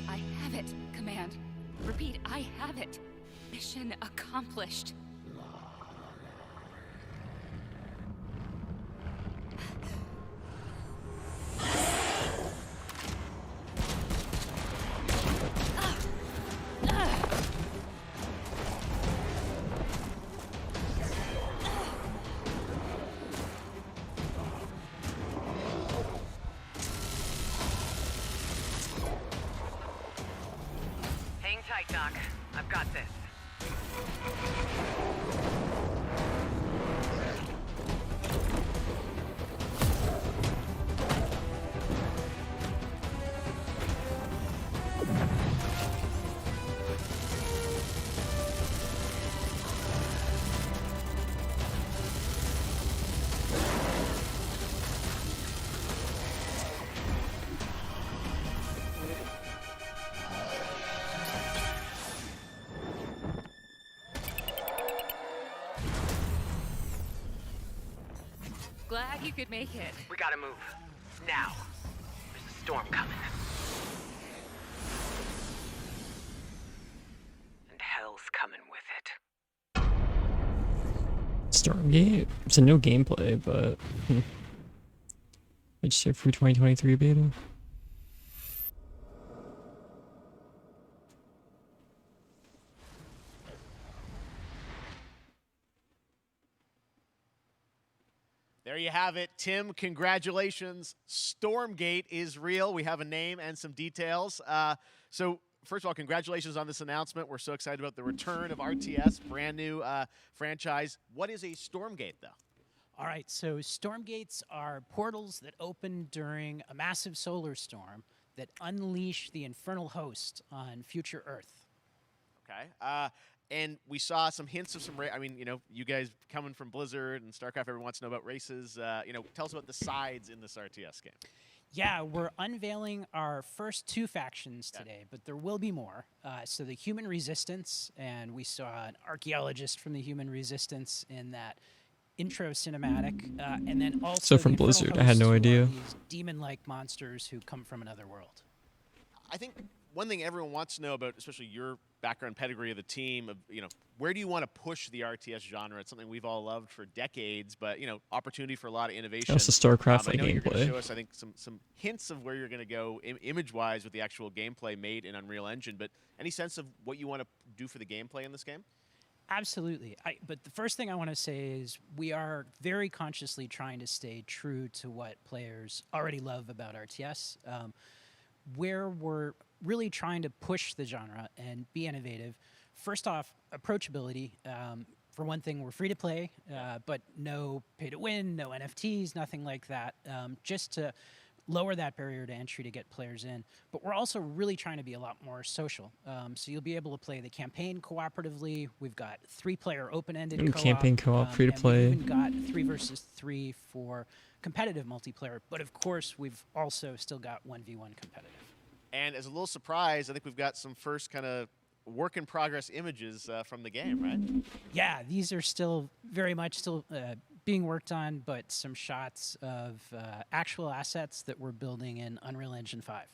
I have it, Command. Repeat, I have it. Mission accomplished. Hang tight, Doc. I've got this. Glad you could make it. We gotta move. Now. There's a storm coming. And hell's coming with it. Stormgate? It's a no gameplay, but register for 2023 beta. There you have it. Tim, congratulations. Stormgate is real. We have a name and some details. So, first of all, congratulations on this announcement. We're so excited about the return of RTS, brand new franchise. What is a Stormgate, though? All right, so Stormgates are portals that open during a massive solar storm that unleash the infernal host on future Earth. Okay. And we saw some hints of some, I mean, you know, you guys coming from Blizzard and StarCraft, everyone wants to know about races. You know, tell us about the sides in this RTS game. Yeah, we're unveiling our first 2 factions today, but there will be more. So the Human Resistance, and we saw an archaeologist from the Human Resistance in that intro cinematic, and then also So from the Infernal Blizzard, I had no Hosts, who are idea. these demon-like monsters who come from another world. I think one thing everyone wants to know about, especially your background pedigree of the team, of, where do you want to push the RTS genre? It's something we've all loved for decades, but, opportunity for a lot of innovation. Also StarCraft I know you're going to gameplay. show us, I think, some hints of where you're going to go image-wise with the actual gameplay made in Unreal Engine, but any sense of what you want to do for the gameplay in this game? Absolutely. But the first thing I want to say is we are very consciously trying to stay true to what players already love about RTS. Where we're really trying to push the genre and be innovative. First off, approachability. For one thing, we're free to play, but no pay to win, no NFTs, nothing like that, just to lower that barrier to entry to get players in. But we're also really trying to be a lot more social. So you'll be able to play the campaign cooperatively. We've got 3-player open-ended co-op. Campaign co-op, free to play. We've even got 3 versus 3 for competitive multiplayer. But of course, we've also still got 1v1 competitive. And as a little surprise, I think we've got some first kind of work-in-progress images from the game, right? Yeah, these are still very much being worked on, but some shots of actual assets that we're building in Unreal Engine 5.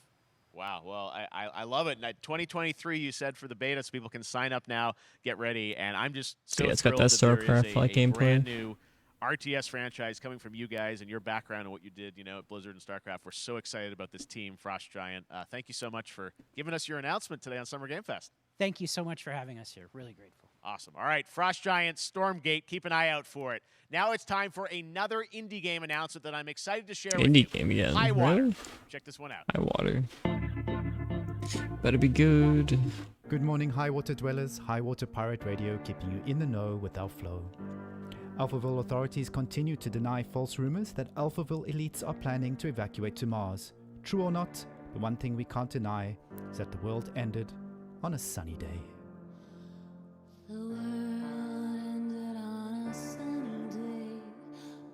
Wow, well, I love it. And 2023, you said, for the beta, so people can sign up now, get ready, and I'm just so it's got thrilled that there is StarCraft-like a gameplay. brand new RTS franchise coming from you guys and your background and what you did, at Blizzard and StarCraft. We're so excited about this team, Frost Giant. Thank you so much for giving us your announcement today on Summer Game Fest. Thank you so much for having us here. Really grateful. Awesome. All right, Frost Giant, Stormgate, keep an eye out for it. Now it's time for another indie game announcement that I'm excited to share with you. Indie game again. High Water. Really? Check this one out. High Water. Better be good. Good morning, High Water dwellers. High Water Pirate Radio, keeping you in the know with our flow. Alphaville authorities continue to deny false rumors that Alphaville elites are planning to evacuate to Mars. True or not, the one thing we can't deny is that the world ended on a sunny day. The world ended on a sunny day.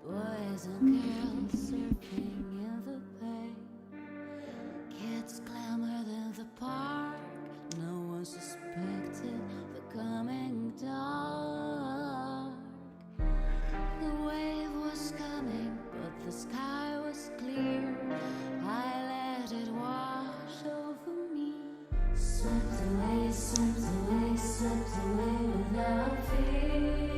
Boys and girls surfing in the bay. Kids clamored in the park. No one suspected the coming dark. The wave was coming, but the sky was clear. I let it wash over me. Swept away, swept away, swept away without fear.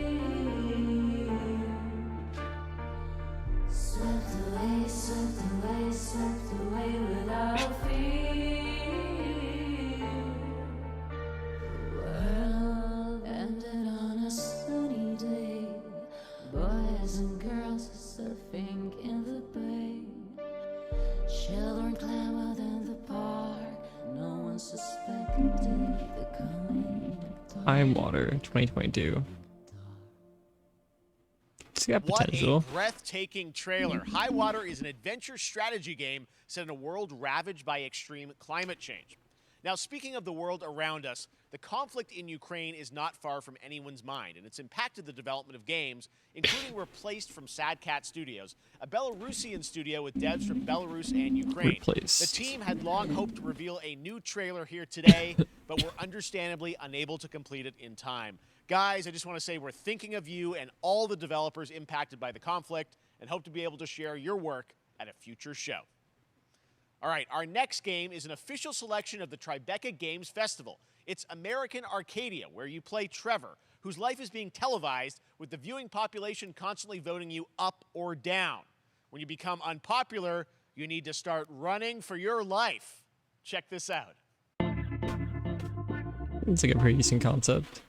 Swept away, swept away, swept away without fear. The world ended on a sunny day. Boys and girls surfing in the bay. Children clamored in the park. No one suspected the coming. High Water 2022. It's got potential. What a breathtaking trailer. High Water is an adventure strategy game set in a world ravaged by extreme climate change. Now, speaking of the world around us, the conflict in Ukraine is not far from anyone's mind, and it's impacted the development of games, including Replaced from Sad Cat Studios, a Belarusian studio with devs from Belarus and Ukraine. Replaced. The team had long hoped to reveal a new trailer here today, but were understandably unable to complete it in time. Guys, I just want to say we're thinking of you and all the developers impacted by the conflict, and hope to be able to share your work at a future show. All right, our next game is an official selection of the Tribeca Games Festival. It's American Arcadia, where you play Trevor, whose life is being televised with the viewing population constantly voting you up or down. When you become unpopular, you need to start running for your life. Check this out. It's like a pretty decent concept.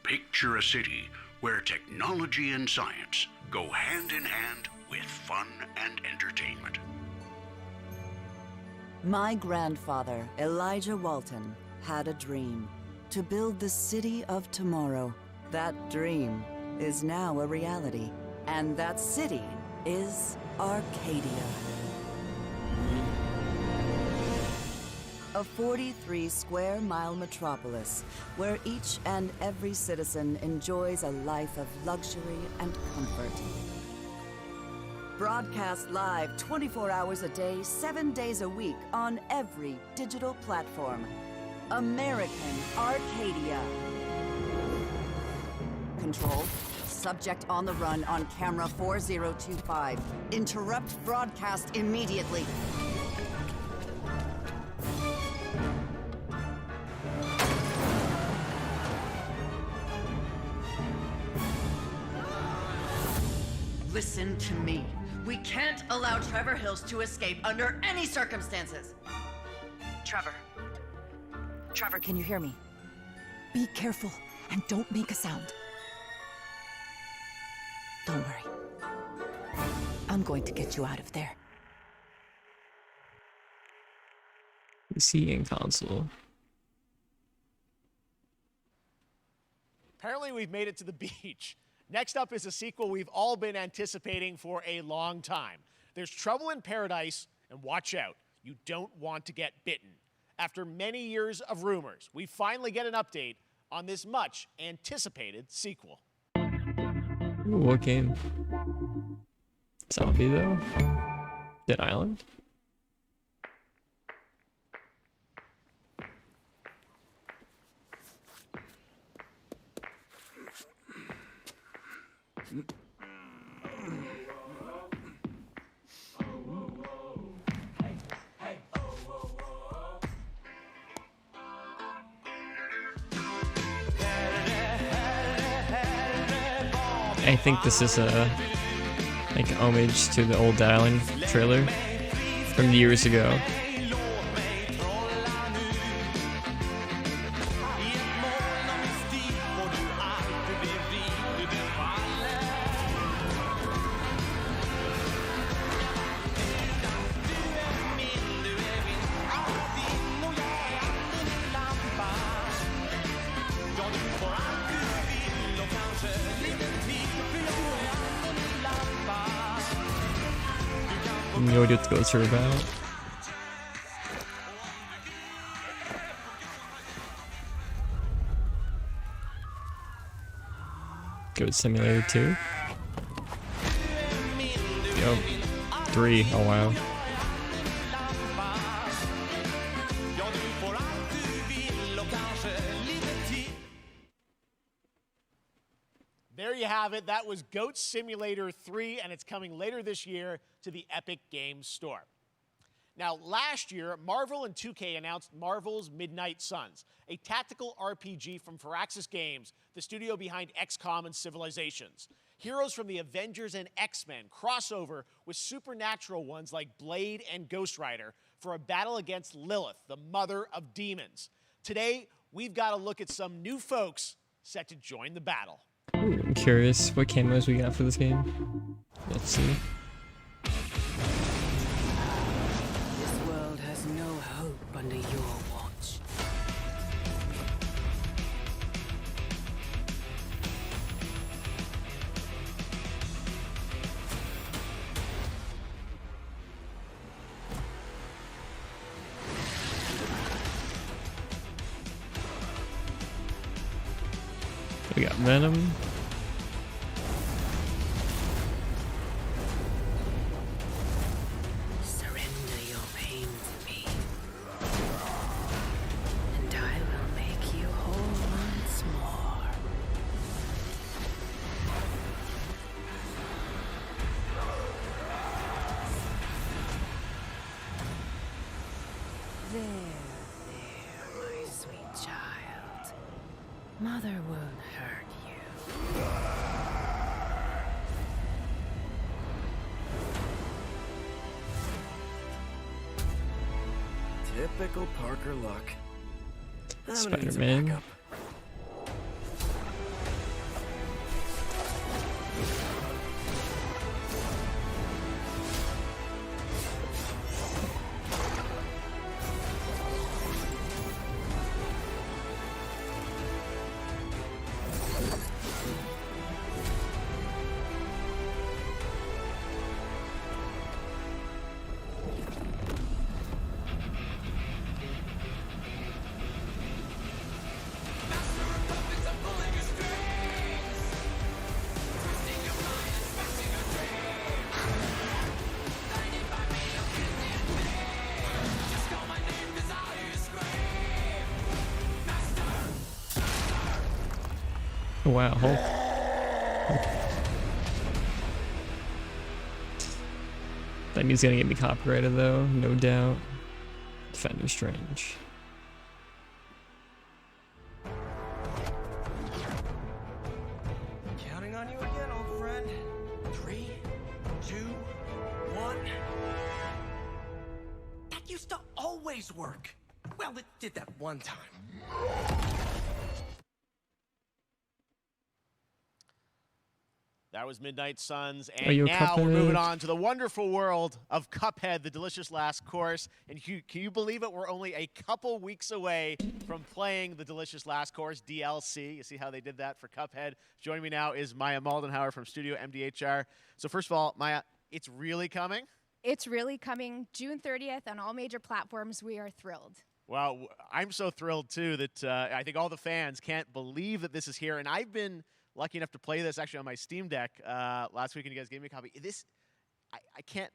Picture a city where technology and science go hand in hand with fun and entertainment. My grandfather, Elijah Walton, had a dream to build the city of tomorrow. That dream is now a reality, and that city is Arcadia. A 43-square-mile metropolis where each and every citizen enjoys a life of luxury and comfort. Broadcast live 24 hours a day, 7 days a week on every digital platform. American Arcadia. Control. Subject on the run on camera 4025. Interrupt broadcast immediately. Listen to me. We can't allow Trevor Hills to escape under any circumstances. Trevor. Trevor, can you hear me? Be careful and don't make a sound. Don't worry. I'm going to get you out of there. PC and console. Apparently we've made it to the beach. Next up is a sequel we've all been anticipating for a long time. There's Trouble in Paradise, and watch out, you don't want to get bitten. After many years of rumors, we finally get an update on this much anticipated sequel. Ooh, what game? Zombie though? Dead Island? I think this is a like homage to the old Dead Island trailer from years ago. No idea what the ghosts are about. Goat Simulator 2. Yo, 3. Oh wow. There you have it. That was Goat Simulator 3, and it's coming later this year to the Epic Games Store. Now, last year, Marvel and 2K announced Marvel's Midnight Suns, a tactical RPG from Firaxis Games, the studio behind XCOM and Civilizations. Heroes from the Avengers and X-Men cross over with supernatural ones like Blade and Ghost Rider for a battle against Lilith, the mother of demons. Today, we've got to look at some new folks set to join the battle. Ooh, I'm curious what camos we got for this game. Let's see. This world has no hope under your watch. We got Venom. Surrender your pain to me, and I will make you whole once more. There, my sweet child. Mother won't hurt you. Typical Parker luck. I'm gonna need some Spider-Man. backup. Oh, wow, Hulk. That means gonna get me copyrighted though, no doubt. Defender Strange. Counting on you again, old friend. 3, 2, 1. That used to always work. Well, it did that one time. That was Midnight Suns, Are and you a now we're moving Cuphead? on to the wonderful world of Cuphead, the delicious last course. And can you believe it? We're only a couple weeks away from playing the delicious last course, DLC. You see how they did that for Cuphead? Joining me now is Maya Maldenhauer from Studio MDHR. So first of all, Maya, it's really coming? It's really coming June 30th on all major platforms. We are thrilled. Well, I'm so thrilled, too, that I think all the fans can't believe that this is here. And I've been lucky enough to play this actually on my Steam Deck last week, and you guys gave me a copy. I can't.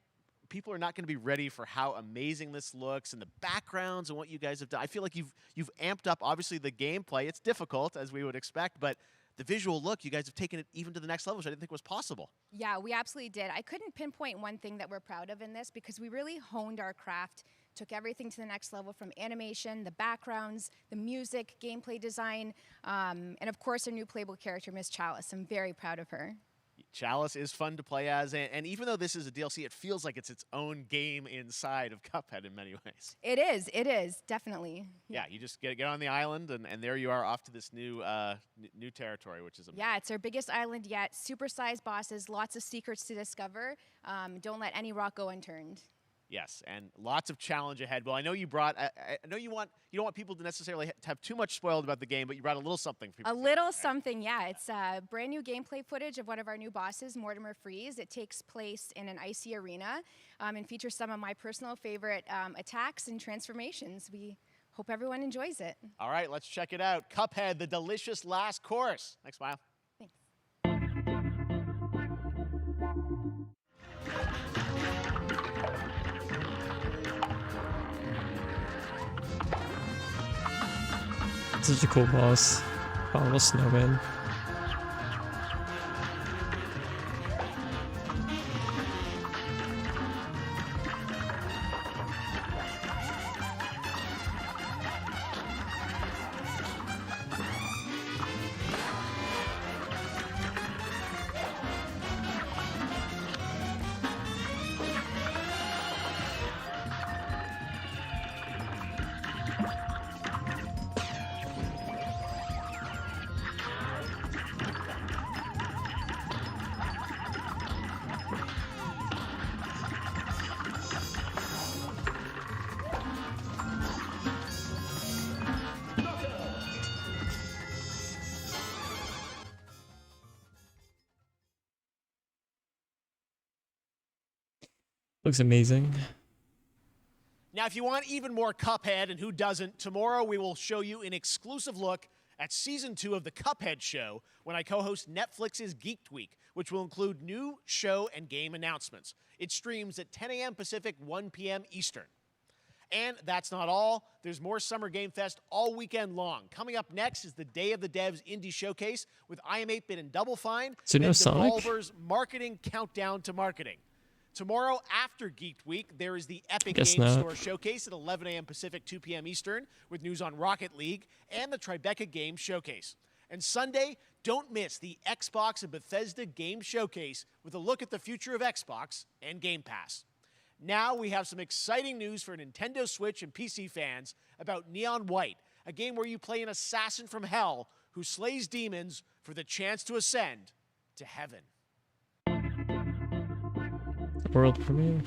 People are not going to be ready for how amazing this looks and the backgrounds and what you guys have done. I feel like you've amped up, obviously, the gameplay. It's difficult, as we would expect, but the visual look, you guys have taken it even to the next level, which I didn't think was possible. Yeah, we absolutely did. I couldn't pinpoint one thing that we're proud of in this because we really honed our craft, took everything to the next level from animation, the backgrounds, the music, gameplay design, and of course our new playable character, Miss Chalice. I'm very proud of her. Chalice is fun to play as, and even though this is a DLC, it feels like it's its own game inside of Cuphead in many ways. It is, definitely. Yeah, you just get on the island, and there you are off to this new new territory, which is amazing. Yeah, it's our biggest island yet. Supersized bosses, lots of secrets to discover. Don't let any rock go unturned. Yes, and lots of challenge ahead. Well, I know you brought. I know you don't want people to necessarily to have too much spoiled about the game, but you brought a little something for people. A little something, yeah. It's brand new gameplay footage of one of our new bosses, Mortimer Freeze. It takes place in an icy arena and features some of my personal favorite attacks and transformations. We hope everyone enjoys it. All right, let's check it out. Cuphead, the delicious last course. Thanks, Smile. This is a cool boss. Oh, little snowman. Looks amazing. Now, if you want even more Cuphead, and who doesn't, tomorrow we will show you an exclusive look at Season 2 of the Cuphead Show when I co-host Netflix's Geeked Week, which will include new show and game announcements. It streams at 10 a.m. Pacific, 1 p.m. Eastern. And that's not all. There's more Summer Game Fest all weekend long. Coming up next is the Day of the Devs Indie Showcase with I Am 8-Bit and Double Fine. So no and Sonic? Devolver's Marketing Countdown to Marketing. Tomorrow, after Geeked Week, there is the Epic Guess Games not. Store Showcase at 11 a.m. Pacific, 2 p.m. Eastern, with news on Rocket League and the Tribeca Games Showcase. And Sunday, don't miss the Xbox and Bethesda Game Showcase with a look at the future of Xbox and Game Pass. Now we have some exciting news for Nintendo Switch and PC fans about Neon White, a game where you play an assassin from hell who slays demons for the chance to ascend to heaven. World premiere.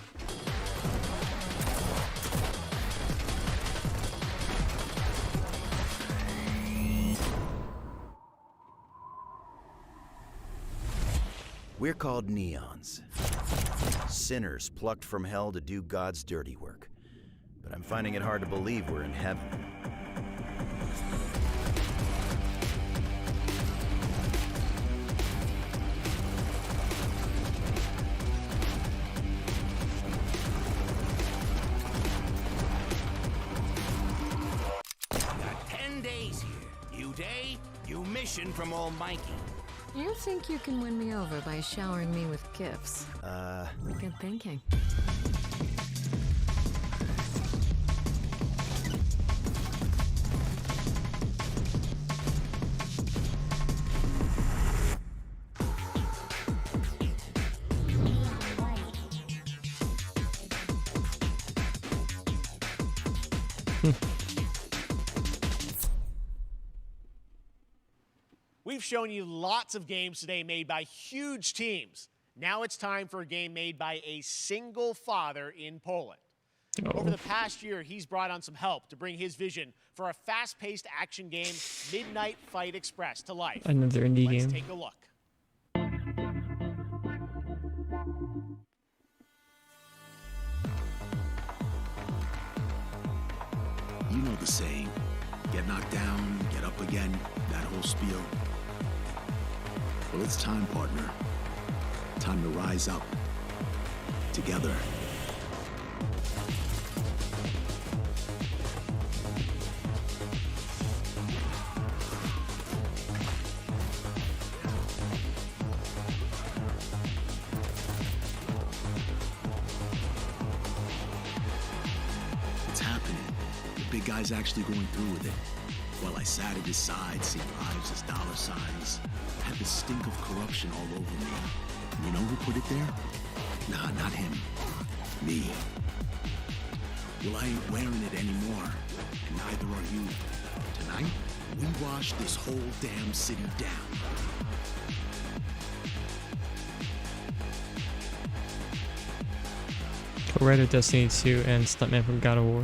We're called neons. Sinners plucked from hell to do God's dirty work. But I'm finding it hard to believe we're in heaven. Got 10 days here. You day, you mission from Almighty. You think you can win me over by showering me with gifts? Good thinking. We've shown you lots of games today made by huge teams. Now it's time for a game made by a single father in Poland. Over the past year, he's brought on some help to bring his vision for a fast-paced action game, Midnight Fight Express, to life. Another indie Let's game. take a look. You know the saying, get knocked down, get up again, that whole spiel. Well, it's time, partner. Time to rise up. Together. It's happening. The big guy's actually going through with it. While I sat at his side, seeing lives as dollar signs, had the stink of corruption all over me. And you know who put it there? Nah, not him. Me. Well, I ain't wearing it anymore, and neither are you. Tonight, we wash this whole damn city down. Co-writer Destiny 2 and stuntman from God of War.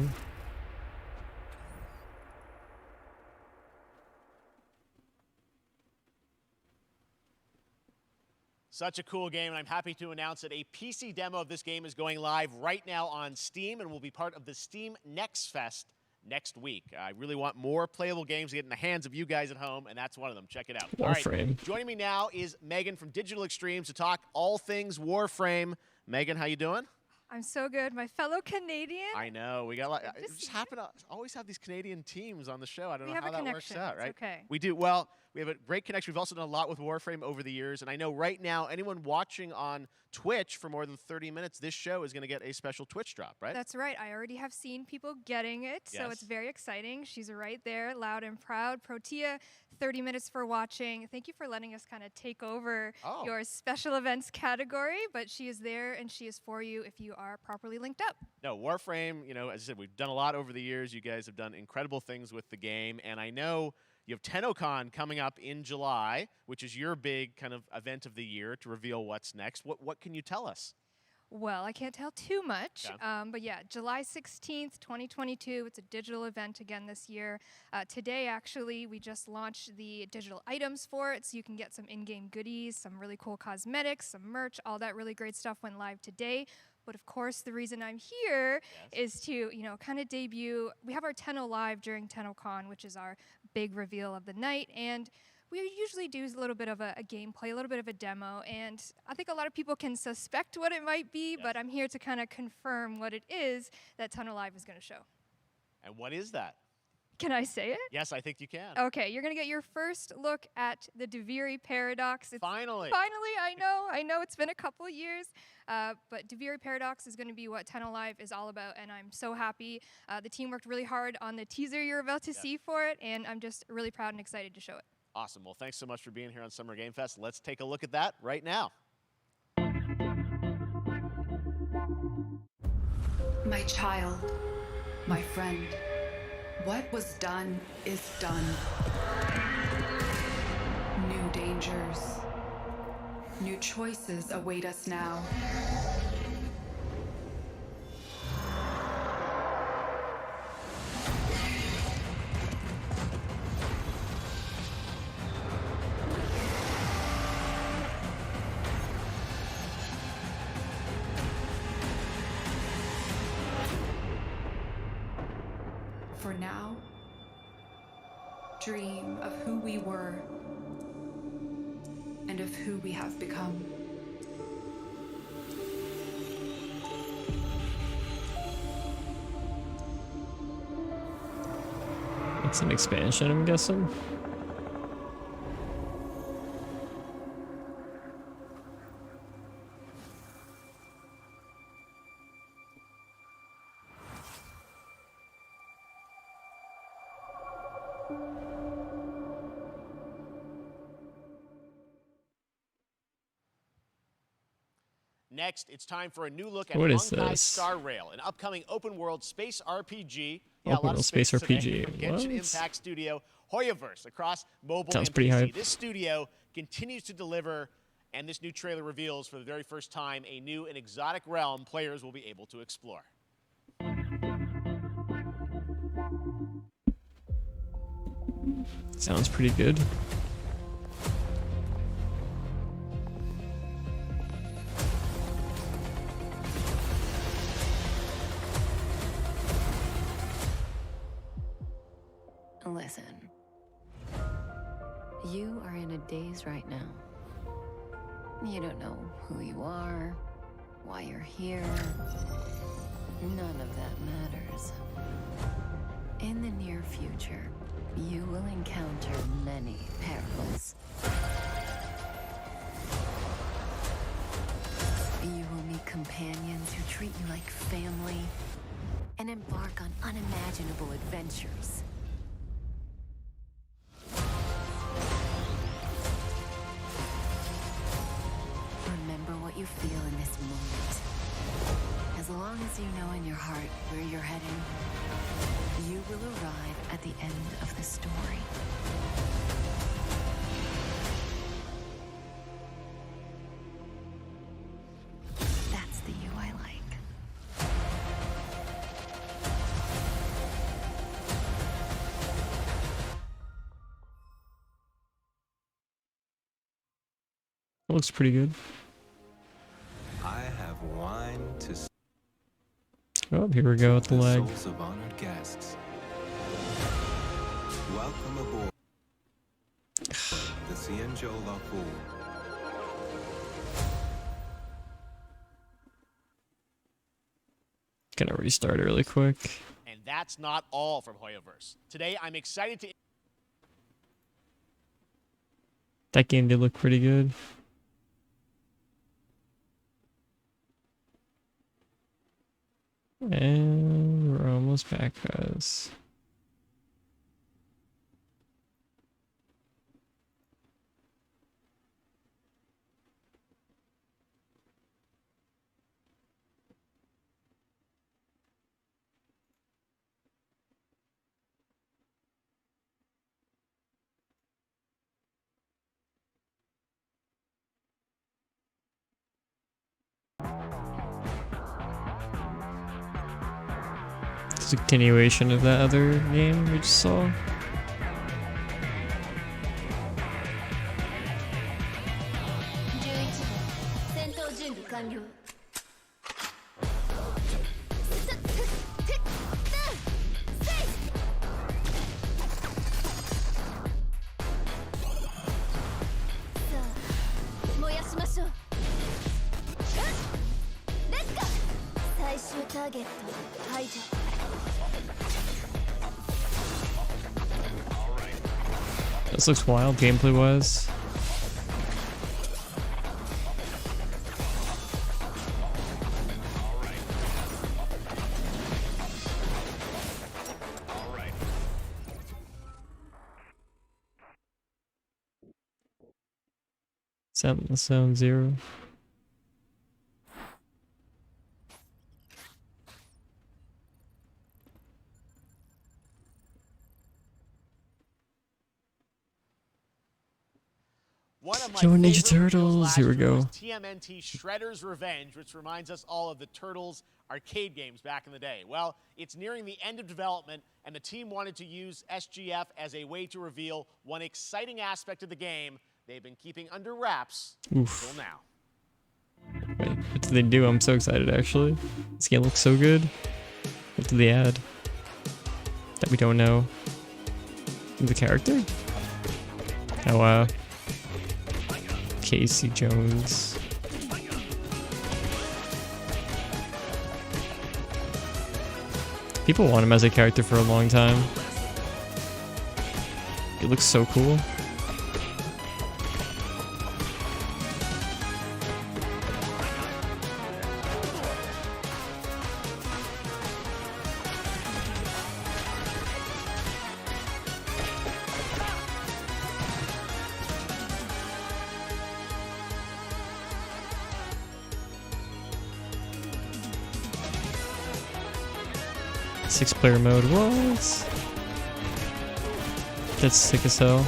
Such a cool game, and I'm happy to announce that a PC demo of this game is going live right now on Steam and will be part of the Steam Next Fest next week. I really want more playable games to get in the hands of you guys at home, and that's one of them. Check it out. All right, joining me now is Megan from Digital Extremes to talk all things Warframe. Megan, how you doing? I'm so good. My fellow Canadian. I know. We got just happen to always have these Canadian teams on the show. I don't know how that works out, right? It's okay. We do. Well, we have a great connection. We've also done a lot with Warframe over the years, and I know right now anyone watching on Twitch for more than 30 minutes, this show is going to get a special Twitch drop, right? That's right. I already have seen people getting it, so it's very exciting. She's right there, loud and proud. Protea, 30 minutes for watching. Thank you for letting us kind of take over your special events category, but she is there and she is for you if you are properly linked up. No, Warframe, you know, as I said, we've done a lot over the years. You guys have done incredible things with the game, and I know you have TennoCon coming up in July, which is your big kind of event of the year to reveal what's next. What can you tell us? Well, I can't tell too much, but yeah, July 16th, 2022. It's a digital event again this year. Today, actually, we just launched the digital items for it, so you can get some in-game goodies, some really cool cosmetics, some merch, all that really great stuff went live today. But of course, the reason I'm here is to, you know, kind of debut. We have our Tenno Live during TennoCon, which is our big reveal of the night, and we usually do a little bit of a gameplay, a little bit of a demo, and I think a lot of people can suspect what it might be, but I'm here to kind of confirm what it is that Tenno Live is going to show. And what is that? Can I say it? Yes, I think you can. Okay, you're going to get your first look at the Deviri Paradox. Finally. Finally, I know it's been a couple of years, but Deviri Paradox is going to be what Tenno Live is all about, and I'm so happy. The team worked really hard on the teaser you're about to see for it, and I'm just really proud and excited to show it. Awesome. Well, thanks so much for being here on Summer Game Fest. Let's take a look at that right now. My child, my friend, what was done is done. New dangers, new choices await us now. For now, dream of who we were and of who we have become. It's an expansion, I'm guessing. next, it's time for a new look at What is Honkai this? Star Rail, an upcoming open-world space RPG. Yeah, a Open lot of world space space today RPG. from Genshin What? Impact studio Hoyoverse across mobile Sounds and pretty PC. hype. This studio continues to deliver, and this new trailer reveals for the very first time a new and exotic realm players will be able to explore. Sounds pretty good. Listen. You are in a daze right now. You don't know who you are, why you're here. None of that matters. In the near future, you will encounter many perils. You will meet companions who treat you like family and embark on unimaginable adventures. Remember what you feel in this moment. As long as you know in your heart where you're heading, you will arrive at the end of the story. That's the you I like. Looks pretty good. I have wine to Oh, here we go with the lag. souls of honored guests. Welcome aboard the Cienjo Lafu. Gonna restart it really quick. And that's not all from Hoyoverse. Today, I'm excited to... That game did look pretty good. And we're almost back, guys. It's a continuation of that other game we just saw. This looks wild gameplay wise. Sound zero. One of my Yo, Ninja favorite reveals Turtles, last here we year was go. TMNT Shredder's Revenge, which reminds us all of the Turtles arcade games back in the day. Well, it's nearing the end of development, and the team wanted to use SGF as a way to reveal one exciting aspect of the game they've been keeping under wraps until now. Wait, what did they do? I'm so excited actually. This game looks so good. What did they add that we don't know? The character? Oh wow. Casey Jones. People want him as a character for a long time. He looks so cool. 6-player mode. What? That's sick as hell.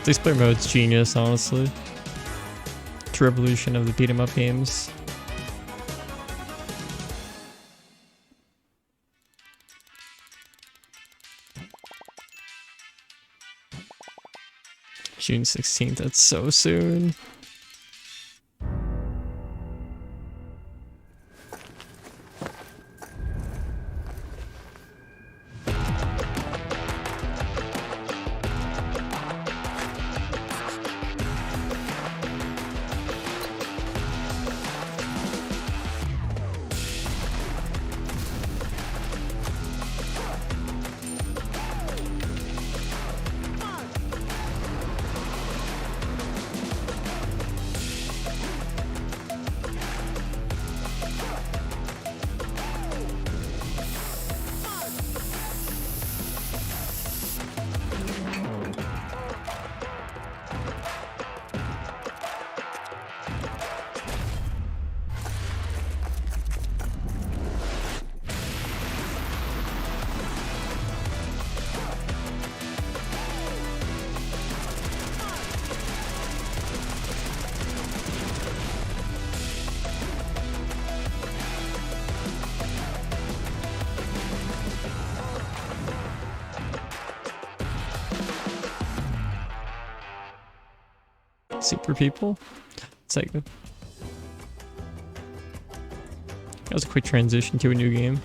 This player mode's genius, honestly. It's a revolution of the beat 'em up games. June 16th, that's so soon. Super people. It's like that was a quick transition to a new game.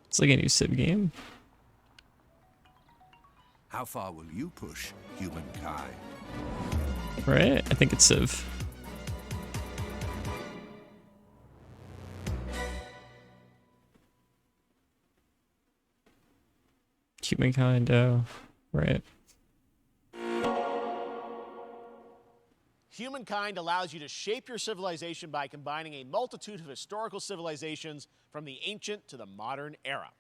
It's like a new Civ game. How far will you push humankind? Right? I think it's Civ. Humankind, right. Humankind allows you to shape your civilization by combining a multitude of historical civilizations from the ancient to the modern era.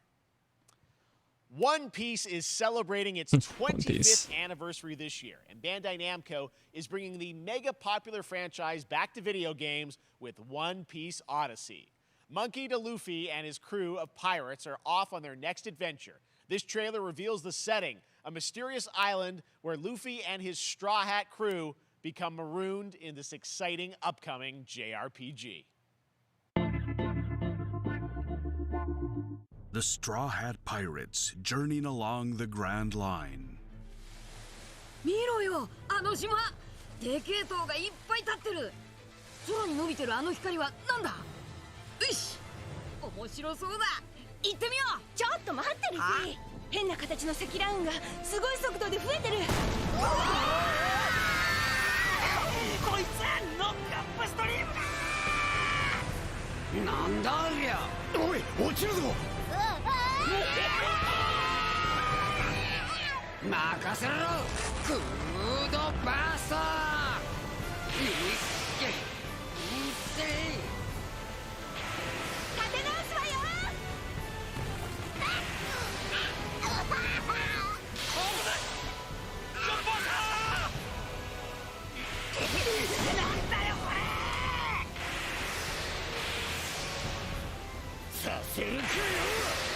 One Piece is celebrating its 25th anniversary this year, and Bandai Namco is bringing the mega popular franchise back to video games with One Piece Odyssey. Monkey D. Luffy and his crew of pirates are off on their next adventure. This trailer reveals the setting, a mysterious island where Luffy and his Straw Hat crew become marooned in this exciting upcoming JRPG. The Straw Hat Pirates journeying along the Grand Line. 見ろよ、あの島。でけえ塔がいっぱい立ってる。空に伸びてるあの光はなんだ。よし、面白そうだ。行ってみよう。ちょっと待ってるし。変な形の積乱雲がすごい速度で増えてる。こいつノックアップストリームだ。なんだありゃ。おい、落ちるぞ。任せろ。クードバースト。立て直すわよ。なんだよこれ。させるかよ。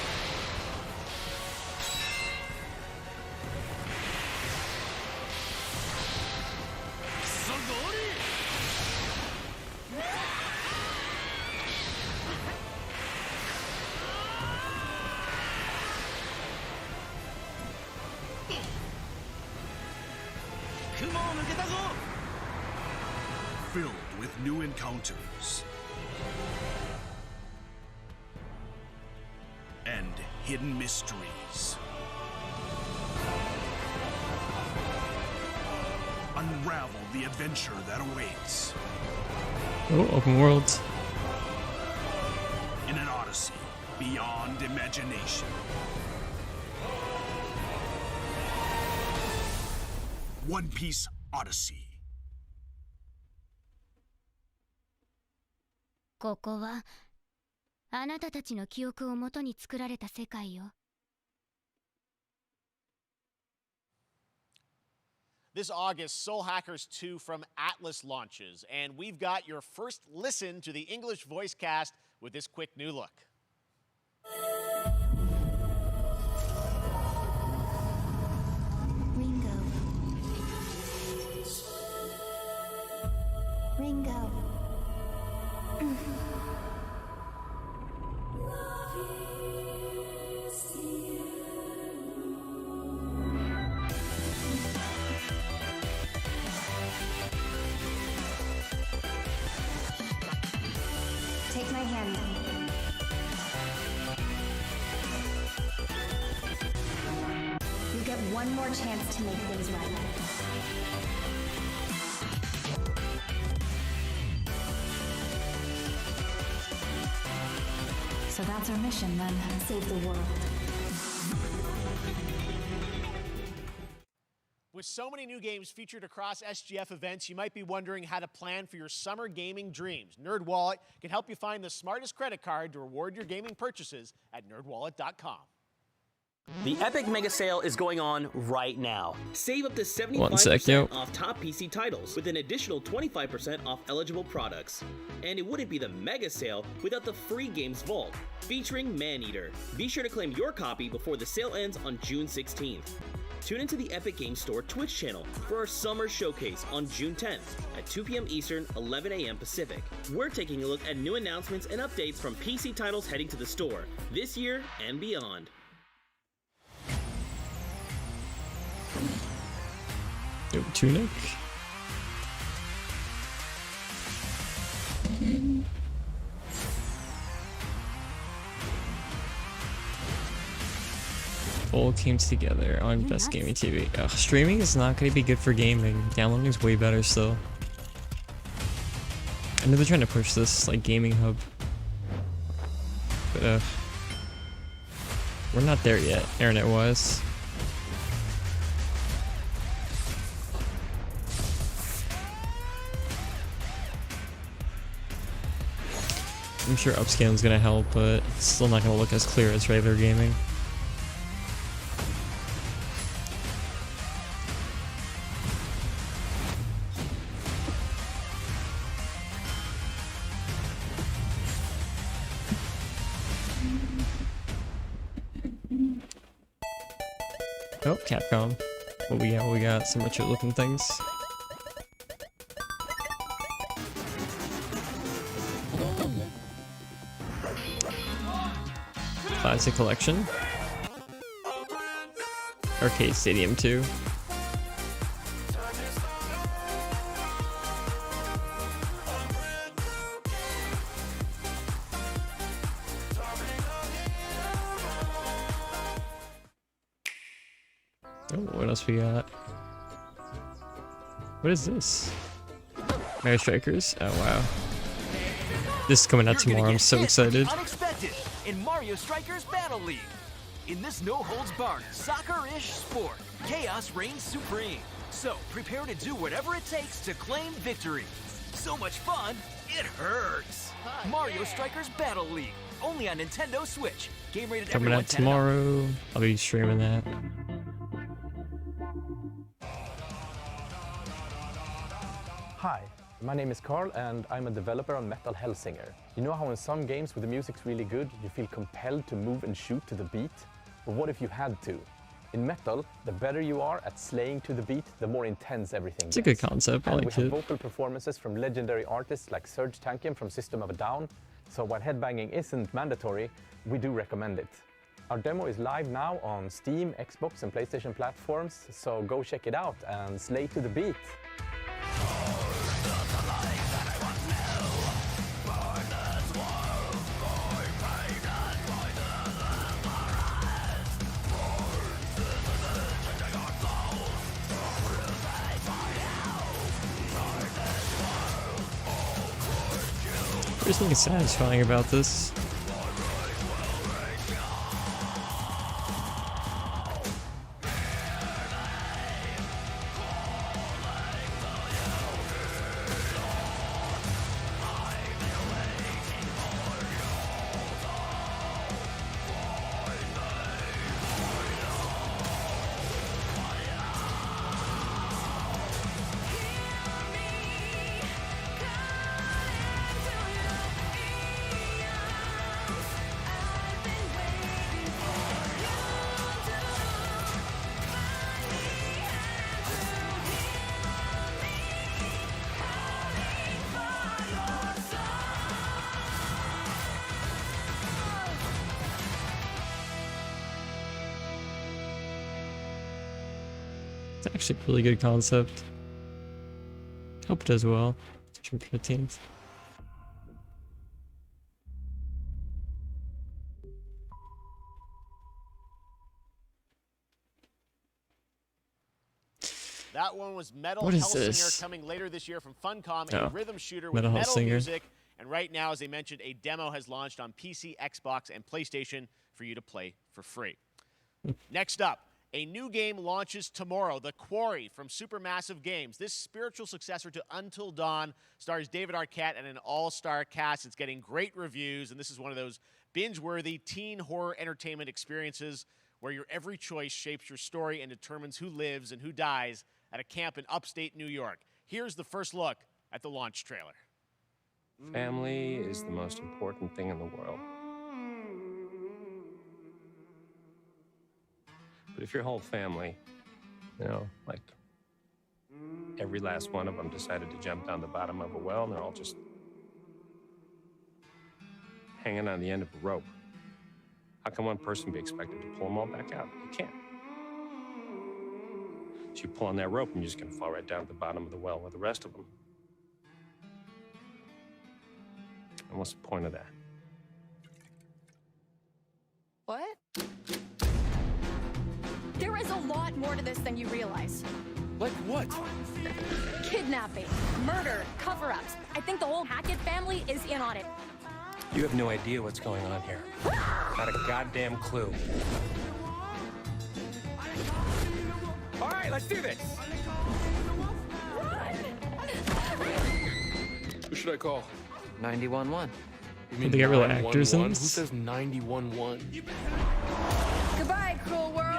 Filled with new encounters and hidden mysteries. Unravel the adventure that awaits. Oh, open world. In an odyssey beyond imagination. One Piece Odyssey. ここはあなたたちの記憶をもとに作られた世界よ。This August, Soul Hackers 2 from Atlas launches, and we've got your first listen to the English voice cast with this quick new look. Ringo. Take my hand. You get one more chance to make things right. So that's our mission then, save the world. With so many new games featured across SGF events, you might be wondering how to plan for your summer gaming dreams. NerdWallet can help you find the smartest credit card to reward your gaming purchases at nerdwallet.com. The Epic Mega Sale is going on right now. Save up to 75% off top PC titles with an additional 25% off eligible products. And it wouldn't be the Mega Sale without the free games vault, featuring Maneater. Be sure to claim your copy before the sale ends on June 16th. Tune into the Epic Games Store Twitch channel for our summer showcase on June 10th at 2 p.m. Eastern, 11 a.m. Pacific. We're taking a look at new announcements and updates from PC titles heading to the store this year and beyond. Yo, Tunic. Full teams together on Best Gaming TV. Ugh, streaming is not going to be good for gaming. Downloading is way better still. I know they're trying to push this like gaming hub, but we're not there yet, internet-wise. I'm sure upscaling is going to help, but it's still not going to look as clear as regular gaming. Oh, Capcom. What we got? We got some retro looking things. Classic Collection. Arcade Stadium 2. Oh, what else we got? What is this? Mario Strikers? Oh wow. This is coming out tomorrow, I'm so excited. Unexpected in Mario Strikers Battle League. In this no-holds-barred, soccer-ish sport, chaos reigns supreme. So prepare to do whatever it takes to claim victory. So much fun, it hurts. Mario Strikers Battle League, only on Nintendo Switch. Game rated Coming out tomorrow. I'll be streaming that. Hi, my name is Carl and I'm a developer on Metal Hellsinger. You know how in some games where the music's really good, you feel compelled to move and shoot to the beat? But what if you had to? In Metal, the better you are at slaying to the beat, the more intense everything It's a good concept, I like we have it. vocal performances from legendary artists like Serge Tankian from System of a Down, so while headbanging isn't mandatory, we do recommend it. Our demo is live now on Steam, Xbox, and PlayStation platforms, so go check it out and slay to the beat. There's something satisfying about this. It's actually a really good concept. Hope it does well. June 15th. That one was Metal What is Hellsinger this? coming later this year from Funcom, a Oh, rhythm shooter with Metal metal Hellsinger. music. And right now, as I mentioned, a demo has launched on PC, Xbox, and PlayStation for you to play for free. Next up, a new game launches tomorrow, The Quarry from Supermassive Games. This spiritual successor to Until Dawn stars David Arquette and an all-star cast. It's getting great reviews, and this is one of those binge-worthy teen horror entertainment experiences where your every choice shapes your story and determines who lives and who dies at a camp in upstate New York. Here's the first look at the launch trailer. Family is the most important thing in the world. But if your whole family, you know, like every last one of them decided to jump down the bottom of a well and they're all just hanging on the end of a rope, how can one person be expected to pull them all back out? You can't. So you pull on that rope and you're just gonna fall right down to the bottom of the well with the rest of them. And what's the point of that? What? There is a lot more to this than you realize. Like what? Kidnapping, murder, cover-ups. I think the whole Hackett family is in on it. You have no idea what's going on here. Not a goddamn clue. All right, let's do this. Who should I call? 911. You Did they get real actors in 911? Who this? says 911? Goodbye, cruel world.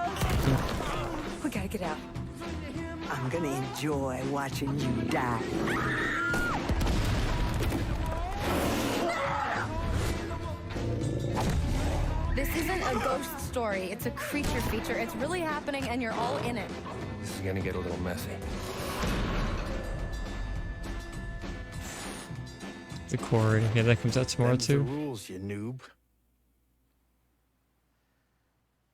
We gotta get out. I'm gonna enjoy watching you die. This isn't a ghost story. It's a creature feature. It's really happening, and you're all in it. This is gonna get a little messy. The Quarry. Yeah, that comes out tomorrow Them's the too. rules, you noob.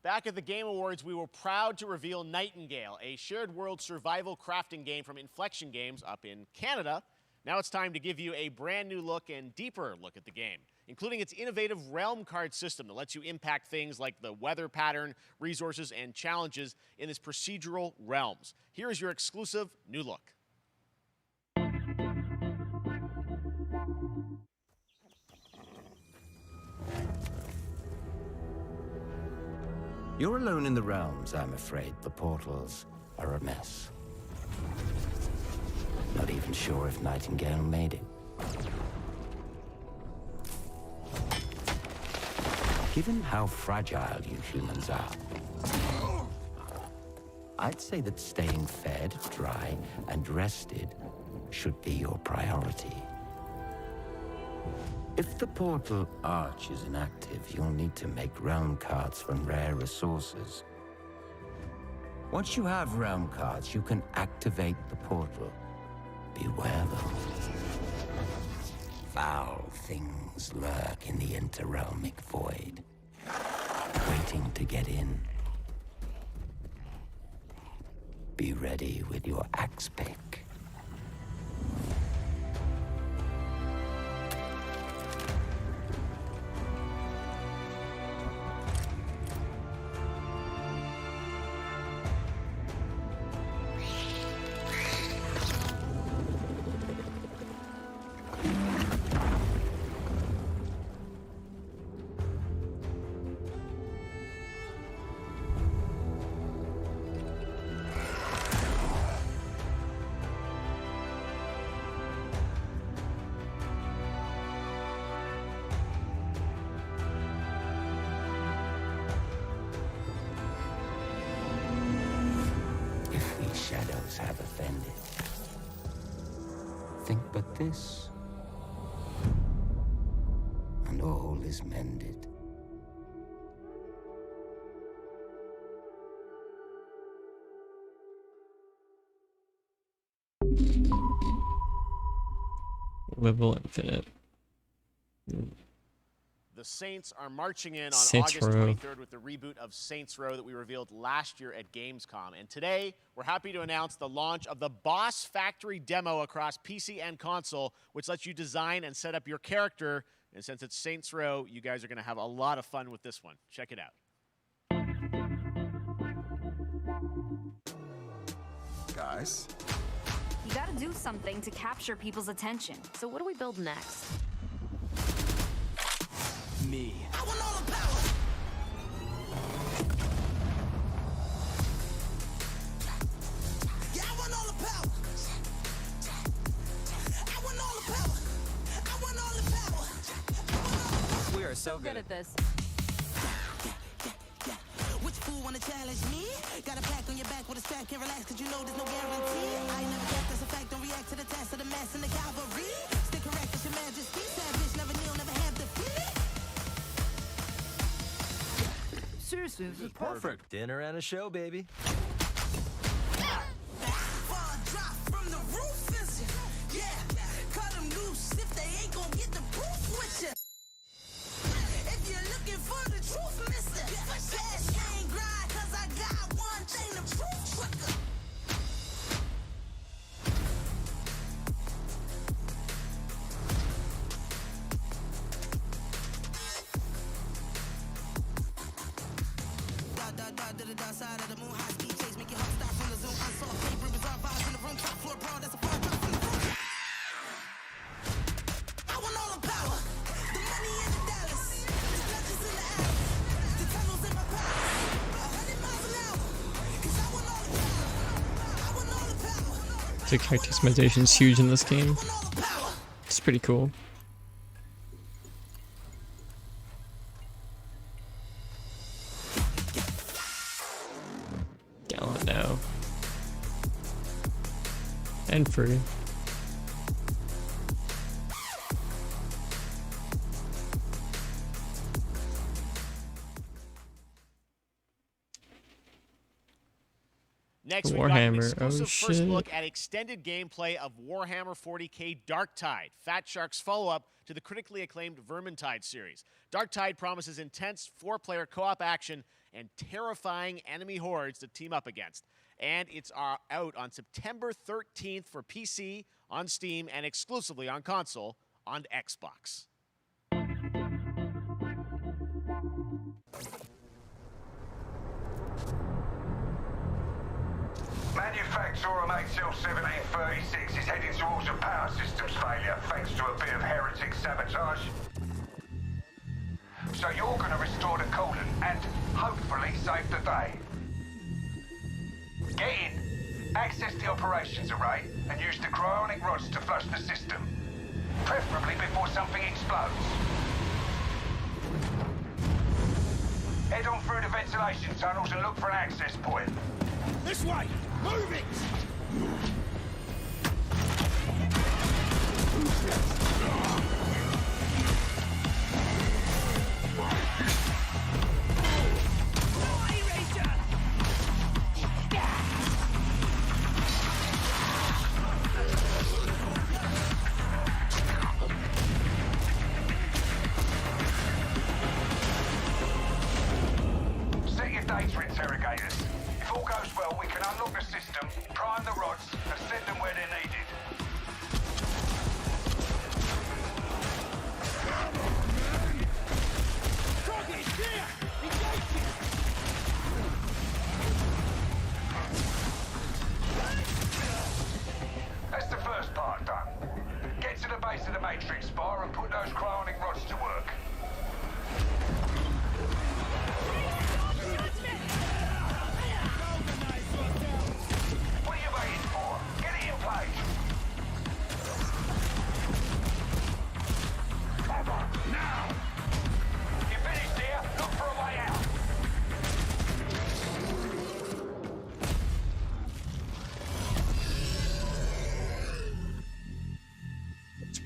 Back at the Game Awards, we were proud to reveal Nightingale, a shared world survival crafting game from Inflection Games up in Canada. Now it's time to give you a brand new look and deeper look at the game, including its innovative realm card system that lets you impact things like the weather pattern, resources, and challenges in this procedural realms. Here is your exclusive new look. You're alone in the realms, I'm afraid. The portals are a mess. Not even sure if Nightingale made it. Given how fragile you humans are, I'd say that staying fed, dry, and rested should be your priority. If the portal arch is inactive, you'll need to make realm cards from rare resources. Once you have realm cards, you can activate the portal. Beware, though. Foul things lurk in the interrealmic void. waiting to get in. Be ready with your axe pick. Shadows have offended. Think but this, and all is mended. Level Infinite. The Saints are marching in on Saints August Row. 23rd with the reboot of Saints Row that we revealed last year at Gamescom. And today, we're happy to announce the launch of the Boss Factory demo across PC and console, which lets you design and set up your character. And since it's Saints Row, you guys are going to have a lot of fun with this one. Check it out. Guys? You gotta do something to capture people's attention. So what do we build next? Me. I want all the power. Yeah, I want all the power. I want all the power. I want all the power. We are so good at this. Which fool wanna challenge me? Got a pack on your back with a stack, can't relax cause you know there's no guarantee. I never get this effect, don't react to the test of the mass and the cavalry. Stay correct as your majesty, savage, never kneel, never have defeat. Seriously, this is perfect. Dinner and a show, baby. Fall drop from the roof, is it? Yeah, cut them loose if they ain't gon' get the proof with you. If you're looking for the truth, mister, cash ain't grind, cause I got one thing to prove quicker. Side of the moon, high speed chase, make your heart stop from the zone. Unsolved paper, bizarre vibes in the room, top floor brawl, that's a far drop from the room. I want all the power, the money and the dollars, the legends in the alley, the tunnels in my palace, 100 miles an hour, cause I want all the power, I want all the power. The character customization is huge in this game. It's pretty cool. Gallant now. And free. Next, we've got an Warhammer. exclusive Oh, first shit. look at extended gameplay of Warhammer 40k Darktide, Fat Shark's follow-up to the critically acclaimed Vermintide series. Darktide promises intense 4-player co-op action and terrifying enemy hordes to team up against. And it's out on September 13th for PC, on Steam, and exclusively on console on Xbox. Manufacturer HL 1736 is heading towards a power systems failure thanks to a bit of heretic sabotage. So you're going to restore the coolant and hopefully save the day. Get in, access the operations array, and use the cryonic rods to flush the system. Preferably before something explodes. Head on through the ventilation tunnels and look for an access point. This way! Move it!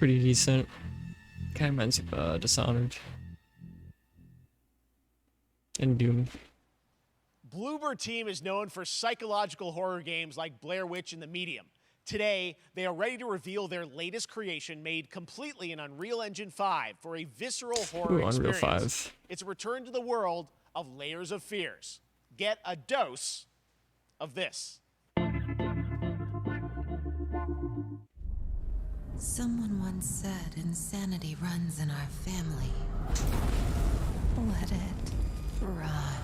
pretty decent. Kind of reminds me of Dishonored and Doom. Bloober Team is known for psychological horror games like Blair Witch and The Medium. Today, they are ready to reveal their latest creation made completely in Unreal Engine 5 for a visceral horror Unreal experience. 5. It's a return to the world of Layers of Fears. Get a dose of this. Someone once said insanity runs in our family. Let it run.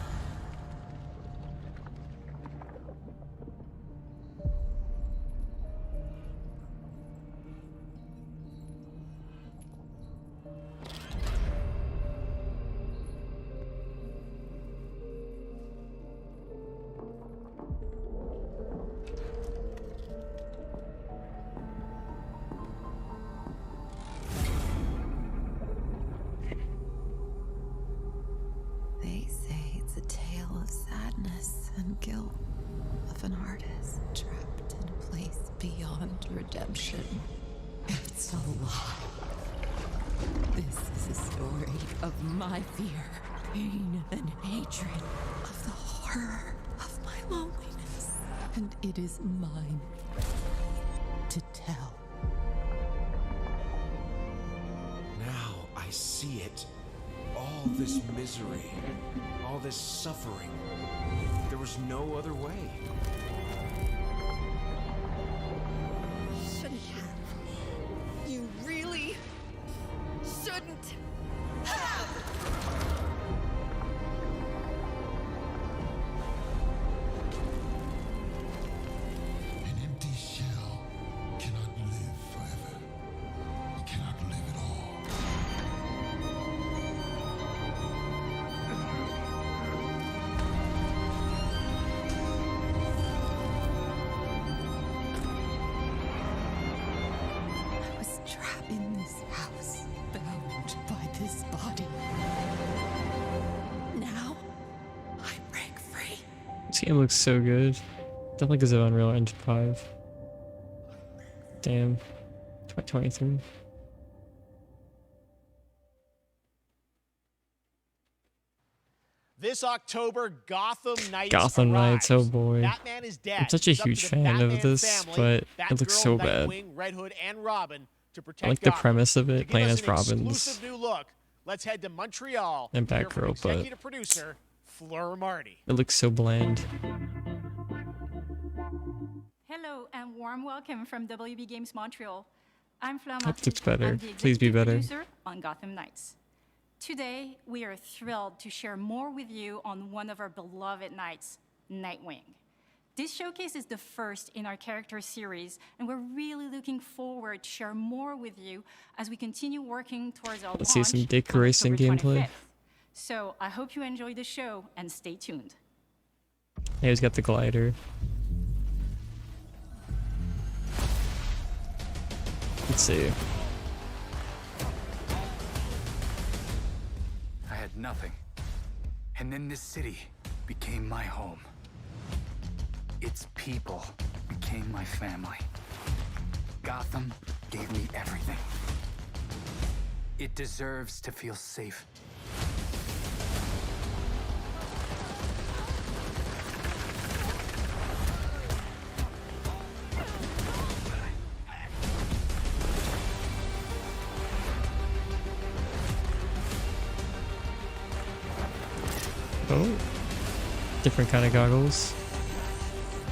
They say it's a tale of sadness and guilt of an artist trapped in a place beyond redemption. It's a lie. This is a story of my fear, pain, and hatred, of the horror of my loneliness. And it is mine to tell. Now I see it. All this misery, all this suffering. There was no other way. Shouldn't have. You really shouldn't have. An empty shell cannot live forever. It cannot live at all. I was trapped in this house, bound by this body. Now, I break free. This game looks so good. Definitely because of Unreal Engine 5. Damn. 2023. This October, Gotham Knights Gotham Knights, oh boy. Batman is dead. I'm such a It's up to huge the fan Batman of this, family, but it looks Batgirl, so bad. Nightwing, Red Hood, and Robin to protect I like the Gotham. premise of To it, give playing us as an Robins exclusive new look, let's head to Montreal. and to hear from Batgirl, but executive producer Fleur Marty. it looks so bland. Hello and warm welcome from WB Games Montreal. I'm Fleur Hope it Marty. looks better. I'm the Please be executive better. producer on Gotham Knights. Today, we are thrilled to share more with you on one of our beloved knights, Nightwing. This showcase is the first in our character series, and we're really looking forward to share more with you as we continue working towards our Let's see launch some on dick racing October gameplay. 25th. So I hope you enjoy the show and stay tuned. Yeah, he's got the glider. Let's see. I had nothing. And then this city became my home. Its people became my family. Gotham gave me everything. It deserves to feel safe. Oh. Different kind of goggles.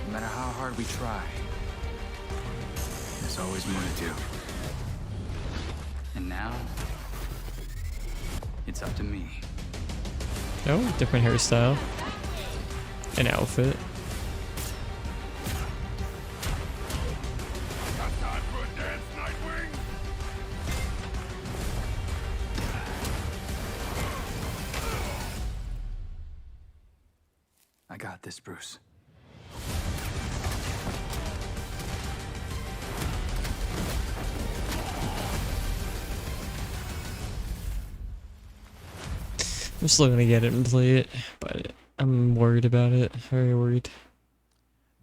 No matter how hard we try, there's always more to do. And now, it's up to me. Oh, different hairstyle. An outfit. I got this, Bruce. I'm still gonna get it and play it, but I'm worried about it. Very worried.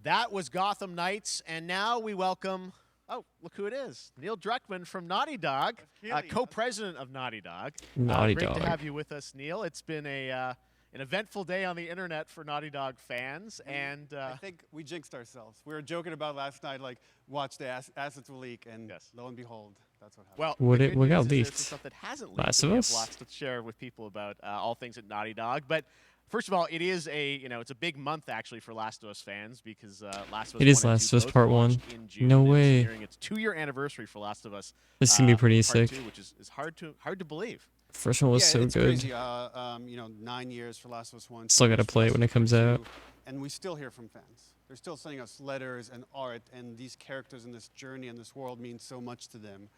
That was Gotham Knights, and now we welcome Oh, look who it is. Neil Druckmann from Naughty Dog, co-president of Naughty Dog. Naughty great Dog. to have you with us, Neil. It's been an eventful day on the internet for Naughty Dog fans, and I think we jinxed ourselves. We were joking about last night, like, watch the assets will leak, and lo and behold, that's what happened. well, What the it- good what news got is there's leaked? some stuff that hasn't leaked. Last and of we Us? have lots to share with people about all things at Naughty Dog, but. First of all, it is it's a big month actually for Last of Us fans because Last of Us It is 1 and Last 2 of Us both Part launched 1. in June, No and it's way. nearing its 2-year anniversary for Last of Us. This is gonna be pretty Part sick. 2, which is hard to believe. First one was so it's good. Crazy. 9 years for Last of Us 1. Still 2 gotta years for play it Last when of it Us comes 2, out. And we still hear from fans. They're still sending us letters and art, and these characters in this journey and this world mean so much to them.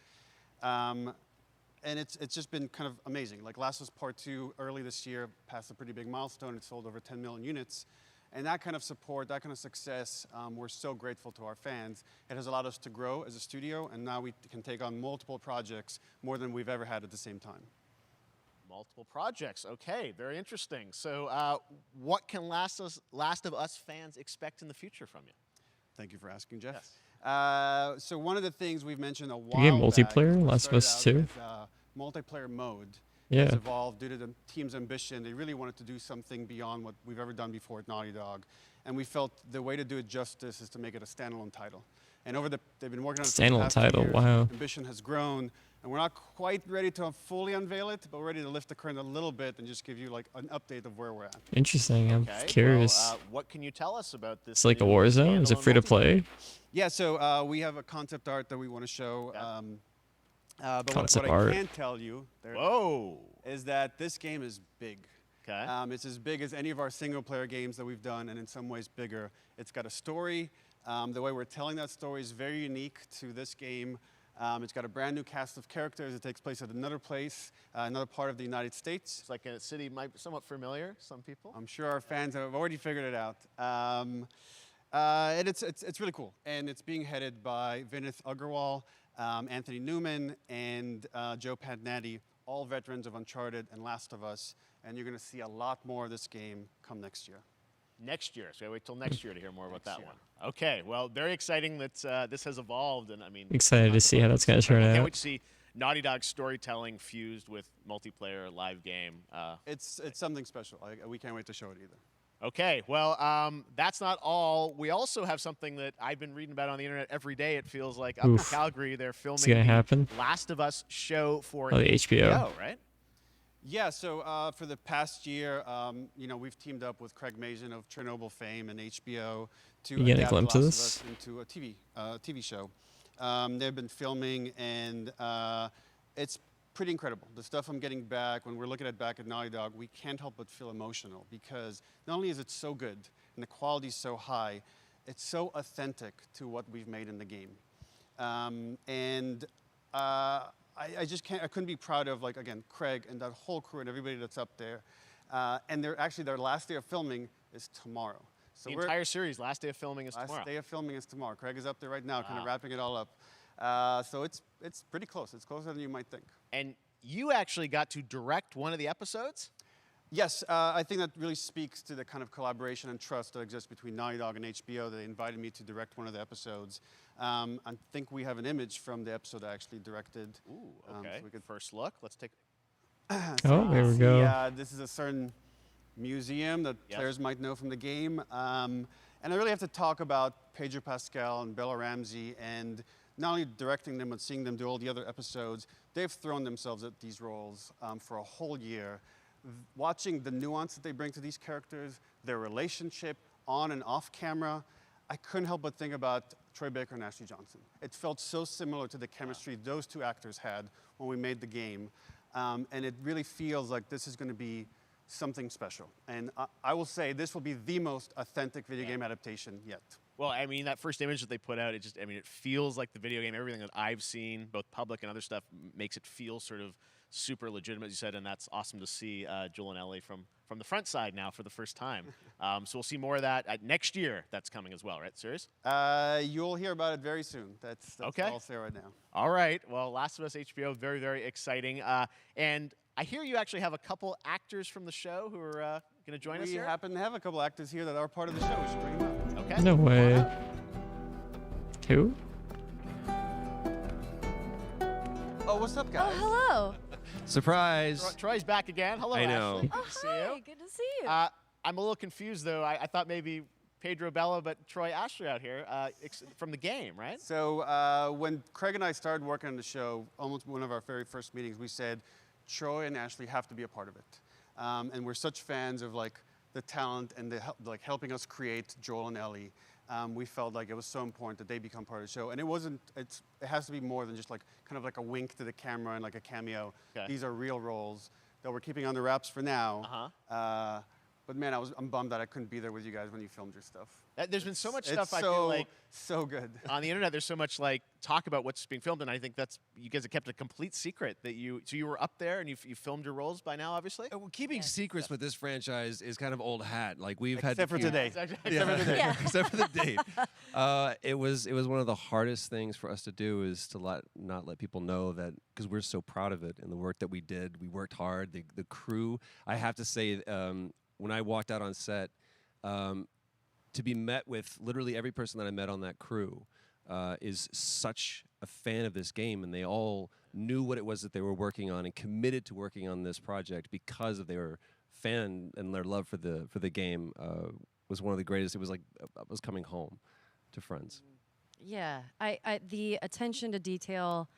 And it's just been kind of amazing. Like Last of Us Part 2 early this year passed a pretty big milestone. It sold over 10 million units. And that kind of support, that kind of success, we're so grateful to our fans. It has allowed us to grow as a studio, and now we can take on multiple projects, more than we've ever had at the same time. Multiple projects. Okay, very interesting. So, what can Last of Us fans expect in the future from you? Thank you for asking, Jeff. Yes. So one of the things we've mentioned a while You get back multiplayer, was Last of Us started 2? out as, multiplayer mode Yeah. has evolved due to the team's ambition. They really wanted to do something beyond what we've ever done before at Naughty Dog. And we felt the way to do it justice is to make it a standalone title. And they've been working on it for the Standalone past 2 title, years. wow. Ambition has grown. And we're not quite ready to fully unveil it, but we're ready to lift the curtain a little bit and just give you like an update of where we're at. Interesting. I'm Okay, curious. Well, what can you tell us about this? It's like a new Warzone. Is it standalone free to multiplayer? play? Yeah, so we have a concept art that we want to show. But Concept what art. I can tell you is that this game is big. Okay. It's as big as any of our single-player games that we've done, and in some ways bigger. It's got a story. The way we're telling that story is very unique to this game. It's got a brand new cast of characters. It takes place at another place, another part of the United States. It's like a city might be somewhat familiar, some people. I'm sure our fans have already figured it out. And it's really cool. And it's being headed by Vinith Agarwal, Anthony Newman, and Joe Padnatti, all veterans of Uncharted and Last of Us. And you're going to see a lot more of this game come next year. Next year, so wait till next year to hear more about that one. Okay, well, very exciting that this has evolved, and I mean, Excited to see how that's gonna turn Can't out. wait to see Naughty Dog storytelling fused with multiplayer live game. It's something special. We can't wait to show it either. Okay, well, that's not all. We also have something that I've been reading about on the internet every day. It feels like up in Oof. Calgary, they're filming gonna the happen? Last of Us show for Oh, the HBO. right? Yeah, so for the past year, we've teamed up with Craig Mazin of Chernobyl fame and HBO to You getting a adapt The glimpse of Last this? Us into a TV show. They've been filming, and it's pretty incredible. The stuff I'm getting back, when we're looking at back at Naughty Dog, we can't help but feel emotional because not only is it so good and the quality is so high, it's so authentic to what we've made in the game. I just can't. I couldn't be proud of, like, again, Craig and that whole crew and everybody that's up there. And their last day of filming is tomorrow. So The entire series, last day of filming is tomorrow. Last day of filming is tomorrow. Craig is up there right now, kind of Wow. wrapping it all up. So it's pretty close. It's closer than you might think. And you actually got to direct one of the episodes? Yes, I think that really speaks to the kind of collaboration and trust that exists between Naughty Dog and HBO. They invited me to direct one of the episodes. I think we have an image from the episode I actually directed. Ooh, okay. So we could First look. Let's take. Oh, there we go. Yeah, this is a certain museum that Yes. players might know from the game. And I really have to talk about Pedro Pascal and Bella Ramsey, and not only directing them, but seeing them do all the other episodes. They've thrown themselves at these roles for a whole year. Watching the nuance that they bring to these characters, their relationship on and off camera, I couldn't help but think about Troy Baker and Ashley Johnson. It felt so similar to the chemistry those two actors had when we made the game. And it really feels like this is going to be something special. And I will say this will be the most authentic video game adaptation yet. Well, I mean, that first image that they put out, it feels like the video game. Everything that I've seen, both public and other stuff, makes it feel sort of super legitimate, as you said, and that's awesome to see Joel and Ellie from the front side now for the first time. So we'll see more of that next year. That's coming as well, right? Serious? You'll hear about it very soon. That's okay. all I'll say right now. All right. Well, Last of Us HBO, very, very exciting. And I hear you actually have a couple actors from the show who are going to join us We here. happen to have a couple actors here that are part of the show. We should bring them up. Okay. No way. Who? Oh, what's up, guys? Hello. Surprise. Troy's back again. Hello, I know. Ashley. Oh, Good to see hi. you. Good to see you. I'm a little confused, though. I thought maybe Pedro Bella, but Troy Ashley out here from the game, right? So when Craig and I started working on the show, almost one of our very first meetings, we said Troy and Ashley have to be a part of it. And we're such fans of like the talent and like helping us create Joel and Ellie. We felt like it was so important that they become part of the show. And it has to be more than just like kind of like a wink to the camera and like a cameo. Okay. These are real roles that we're keeping under wraps for now. But man, I'm bummed that I couldn't be there with you guys when you filmed your stuff. There's been so much It's stuff I feel like so good on the internet. There's so much like talk about what's being filmed, and I think that's you guys have kept a complete secret that you. So you were up there and you filmed your roles by now, obviously. Well, keeping secrets with this franchise is kind of old hat. Like Except for today. Except for today. Except for the date. It was one of the hardest things for us to do is to not let people know that because we're so proud of it and the work that we did. We worked hard. The crew. I have to say. When I walked out on set, to be met with literally every person that I met on that crew is such a fan of this game, and they all knew what it was that they were working on and committed to working on this project because of their fan and their love for the game was one of the greatest. It was like I was coming home to friends. Yeah, the attention to detail,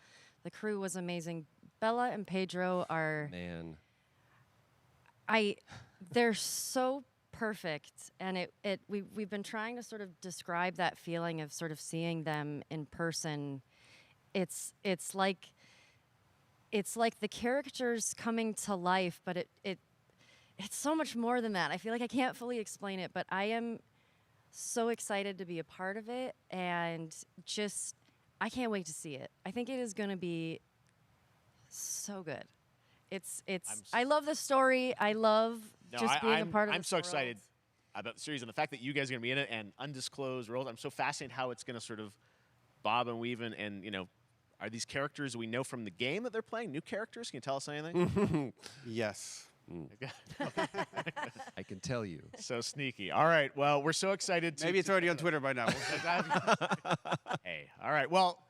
the crew was amazing. Bella and Pedro are they're so perfect, and we've been trying to sort of describe that feeling of sort of seeing them in person. It's like the characters coming to life, but it's so much more than that. I feel like I can't fully explain it, but I am so excited to be a part of it, and I can't wait to see it. I think it is going to be so good. I love the story. I love being a part of it. I'm so excited about the series and the fact that you guys are going to be in it and undisclosed roles. I'm so fascinated how it's going to sort of bob and weave and are these characters we know from the game that they're playing new characters? Can you tell us anything? Yes. I can tell you. So sneaky. All right. Well, we're so excited. Maybe it's already on Twitter by now. Hey. All right. Well,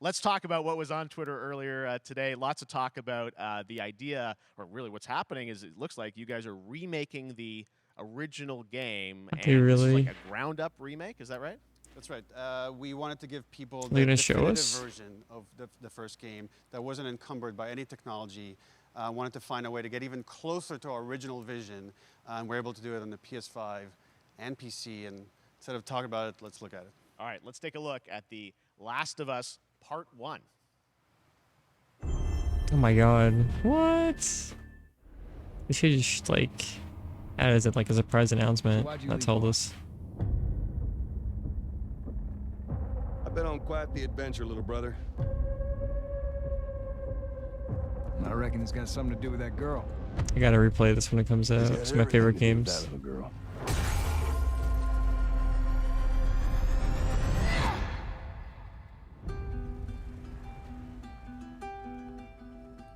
let's talk about what was on Twitter earlier today. Lots of talk about the idea, or really what's happening is it looks like you guys are remaking the original game. Okay, and this is really? like a ground-up remake. Is that right? That's right. We wanted to give people Are the you gonna show definitive us? version of the first game that wasn't encumbered by any technology. Wanted to find a way to get even closer to our original vision. And we're able to do it on the PS5 and PC. And instead of talking about it, let's look at it. All right. Let's take a look at The Last of Us Part 1. Oh my god. What? They should just like add it like a surprise announcement that told us. I've been on quite the adventure, little brother. I reckon it's got something to do with that girl. I gotta replay this when it comes out. It's my favorite games. Girl.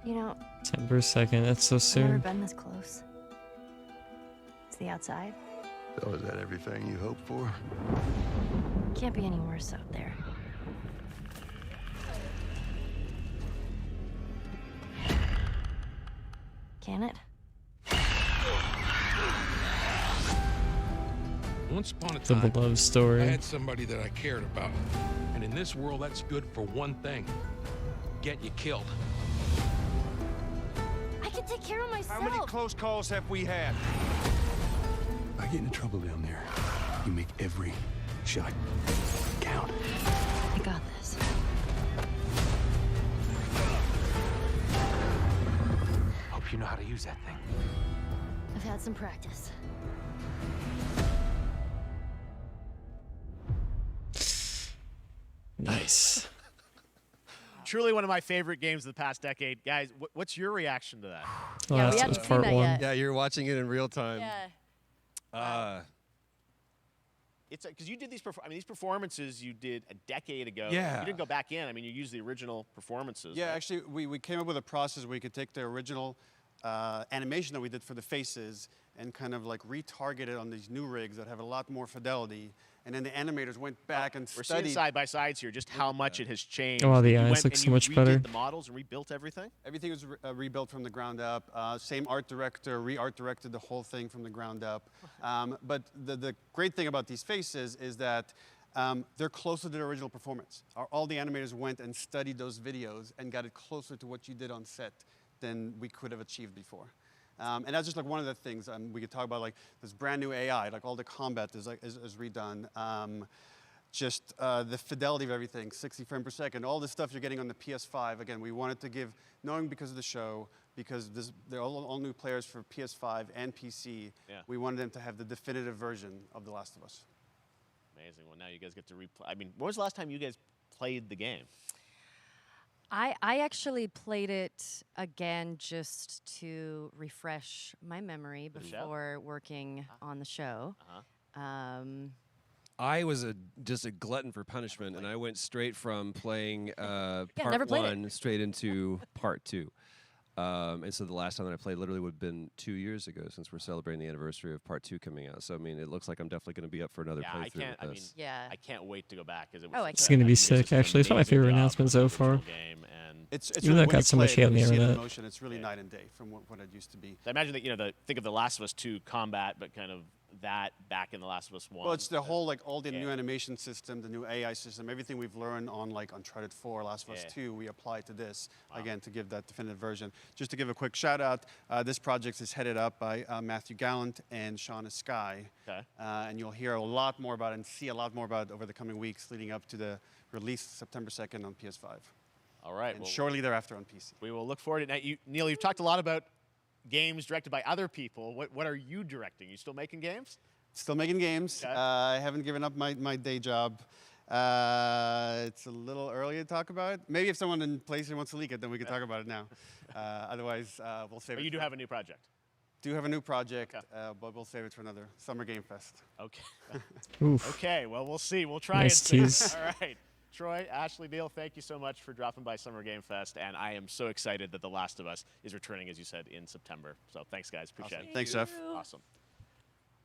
You know, 10 per second. That's so I've never soon. been this close. It's the outside. So is that everything you hoped for? Can't be any worse out there. Can it? Once upon a The time, beloved story. I had somebody that I cared about. And in this world, that's good for one thing. Get you killed. I can take care of myself. How many close calls have we had? I get into trouble down there. You make every shot count. I got this. Hope you know how to use that thing. I've had some practice. Nice. Truly one of my favorite games of the past decade. Guys, what's your reaction to that? Yeah, we haven't seen that yet. Yeah, you're watching it in real time. Yeah. It's because you did these. These performances you did a decade ago. Yeah. You didn't go back in. I mean, you used the original performances. Yeah, right? actually, we came up with a process where we could take the original animation that we did for the faces and kind of like retarget it on these new rigs that have a lot more fidelity And then the animators went back and We're seeing studied. side by sides here, just how much it has changed. Oh, the You eyes went look and so you much redid better. The models and rebuilt everything. Everything was rebuilt from the ground up. Same art director, re-art directed the whole thing from the ground up. But the great thing about these faces is that they're closer to the original performance. All the animators went and studied those videos and got it closer to what you did on set than we could have achieved before. And that's just like one of the things we could talk about, like this brand new AI, like all the combat is redone. Just the fidelity of everything, 60 frames per second, all the stuff you're getting on the PS5. Again, we wanted to give, knowing because of the show, because they're all new players for PS5 and PC, we wanted them to have the definitive version of The Last of Us. Amazing. Well, now you guys get to replay. I mean, when was the last time you guys played the game? I actually played it again just to refresh my memory before working on the show. I was just a glutton for punishment, and I went straight from playing never part played one straight into part two. And so the last time that I played literally would have been 2 years ago, since we're celebrating the anniversary of part two coming out. So I mean, it looks like I'm definitely going to be up for another playthrough with this. I can't wait to go back. It Oh, It's gonna be sick, actually. It's one of my favorite announcements so far. It's Even though it when you got so play much it, hate on when the you see it in internet. motion, it's really night and day from what it used to be. I imagine that think of The Last of Us 2 combat, but kind of that back in The Last of Us 1. Well, it's the whole, like, all the new animation system, the new AI system, everything we've learned on, like, Uncharted 4, Last of Us 2, we apply to this, again, to give that definitive version. Just to give a quick shout out, this project is headed up by Matthew Gallant and Shauna Skye. Okay. And you'll hear a lot more about it and see a lot more about it over the coming weeks leading up to the release September 2nd on PS5. All right. And shortly thereafter on PC. We will look forward to it. Now, Neil, you've talked a lot about games directed by other people. What are you directing? You still making games? Still making games. Okay. I haven't given up my day job. It's a little early to talk about it. Maybe if someone in PlayStation wants to leak it, then we can talk about it now. Otherwise, we'll save it. But you do have a new project. Do have a new project, but we'll save it for another Summer Game Fest. Okay. Oof. Okay, well, we'll see. We'll try Nice and tease. see. All right. Troy, Ashley, Neil, thank you so much for dropping by Summer Game Fest, and I am so excited that The Last of Us is returning, as you said, in September. So thanks, guys. Appreciate it. Thanks, Jeff. Awesome.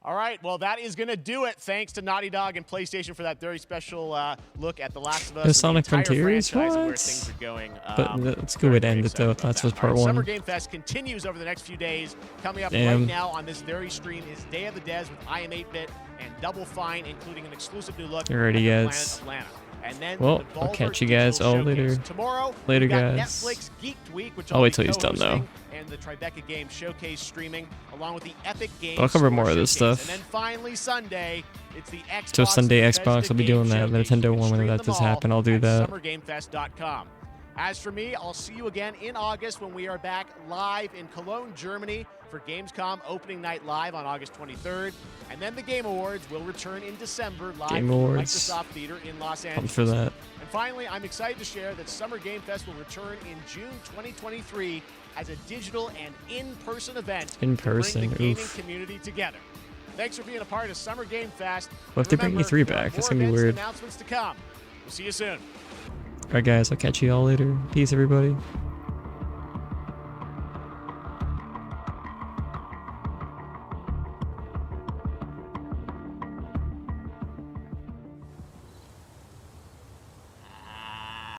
All right, well, that is going to do it. Thanks to Naughty Dog and PlayStation for that very special look at The Last of Us. The and Sonic entire Frontiers? franchise and where What? things are going. But that's a good way to end it, though. That's was part Our Summer one. Game Fest continues over the next few days. Coming up Damn. right now on this very stream is Day of the Des with I Am 8-Bit and Double Fine, including an exclusive new look Alrighty, at the guys. planet Atlanta. And then Well, the I'll Devolver catch you guys Digital all later. Showcase. Tomorrow, Later, we've got guys. Netflix Geeked Week, which I'll I'll wait be till he's done, though. co-hosting, and the Tribeca Game Showcase streaming, along with the Epic Games I'll cover Store more of this Showcase. stuff. And then finally Sunday, it's the Xbox So Sunday Bethesda Xbox, I'll be Game doing that. The Showcase. You Nintendo can one, whenever stream that them does all happen, I'll do at that. SummerGameFest.com. As for me, I'll see you again in August when we are back live in Cologne, Germany for Gamescom opening night live on August 23rd. And then the Game Awards will return in December live Game from the Awards. Microsoft Theater in Los Pumped Angeles. for that. And finally, I'm excited to share that Summer Game Fest will return in June 2023 as a digital and in-person event In to bring person, the gaming oof. community together. Thanks for being a part of Summer Game Fest. We'll have to bring Remember, E3 there are back. That's more gonna be events and weird. announcements to come. We'll see you soon. Alright, guys. I'll catch you all later. Peace, everybody.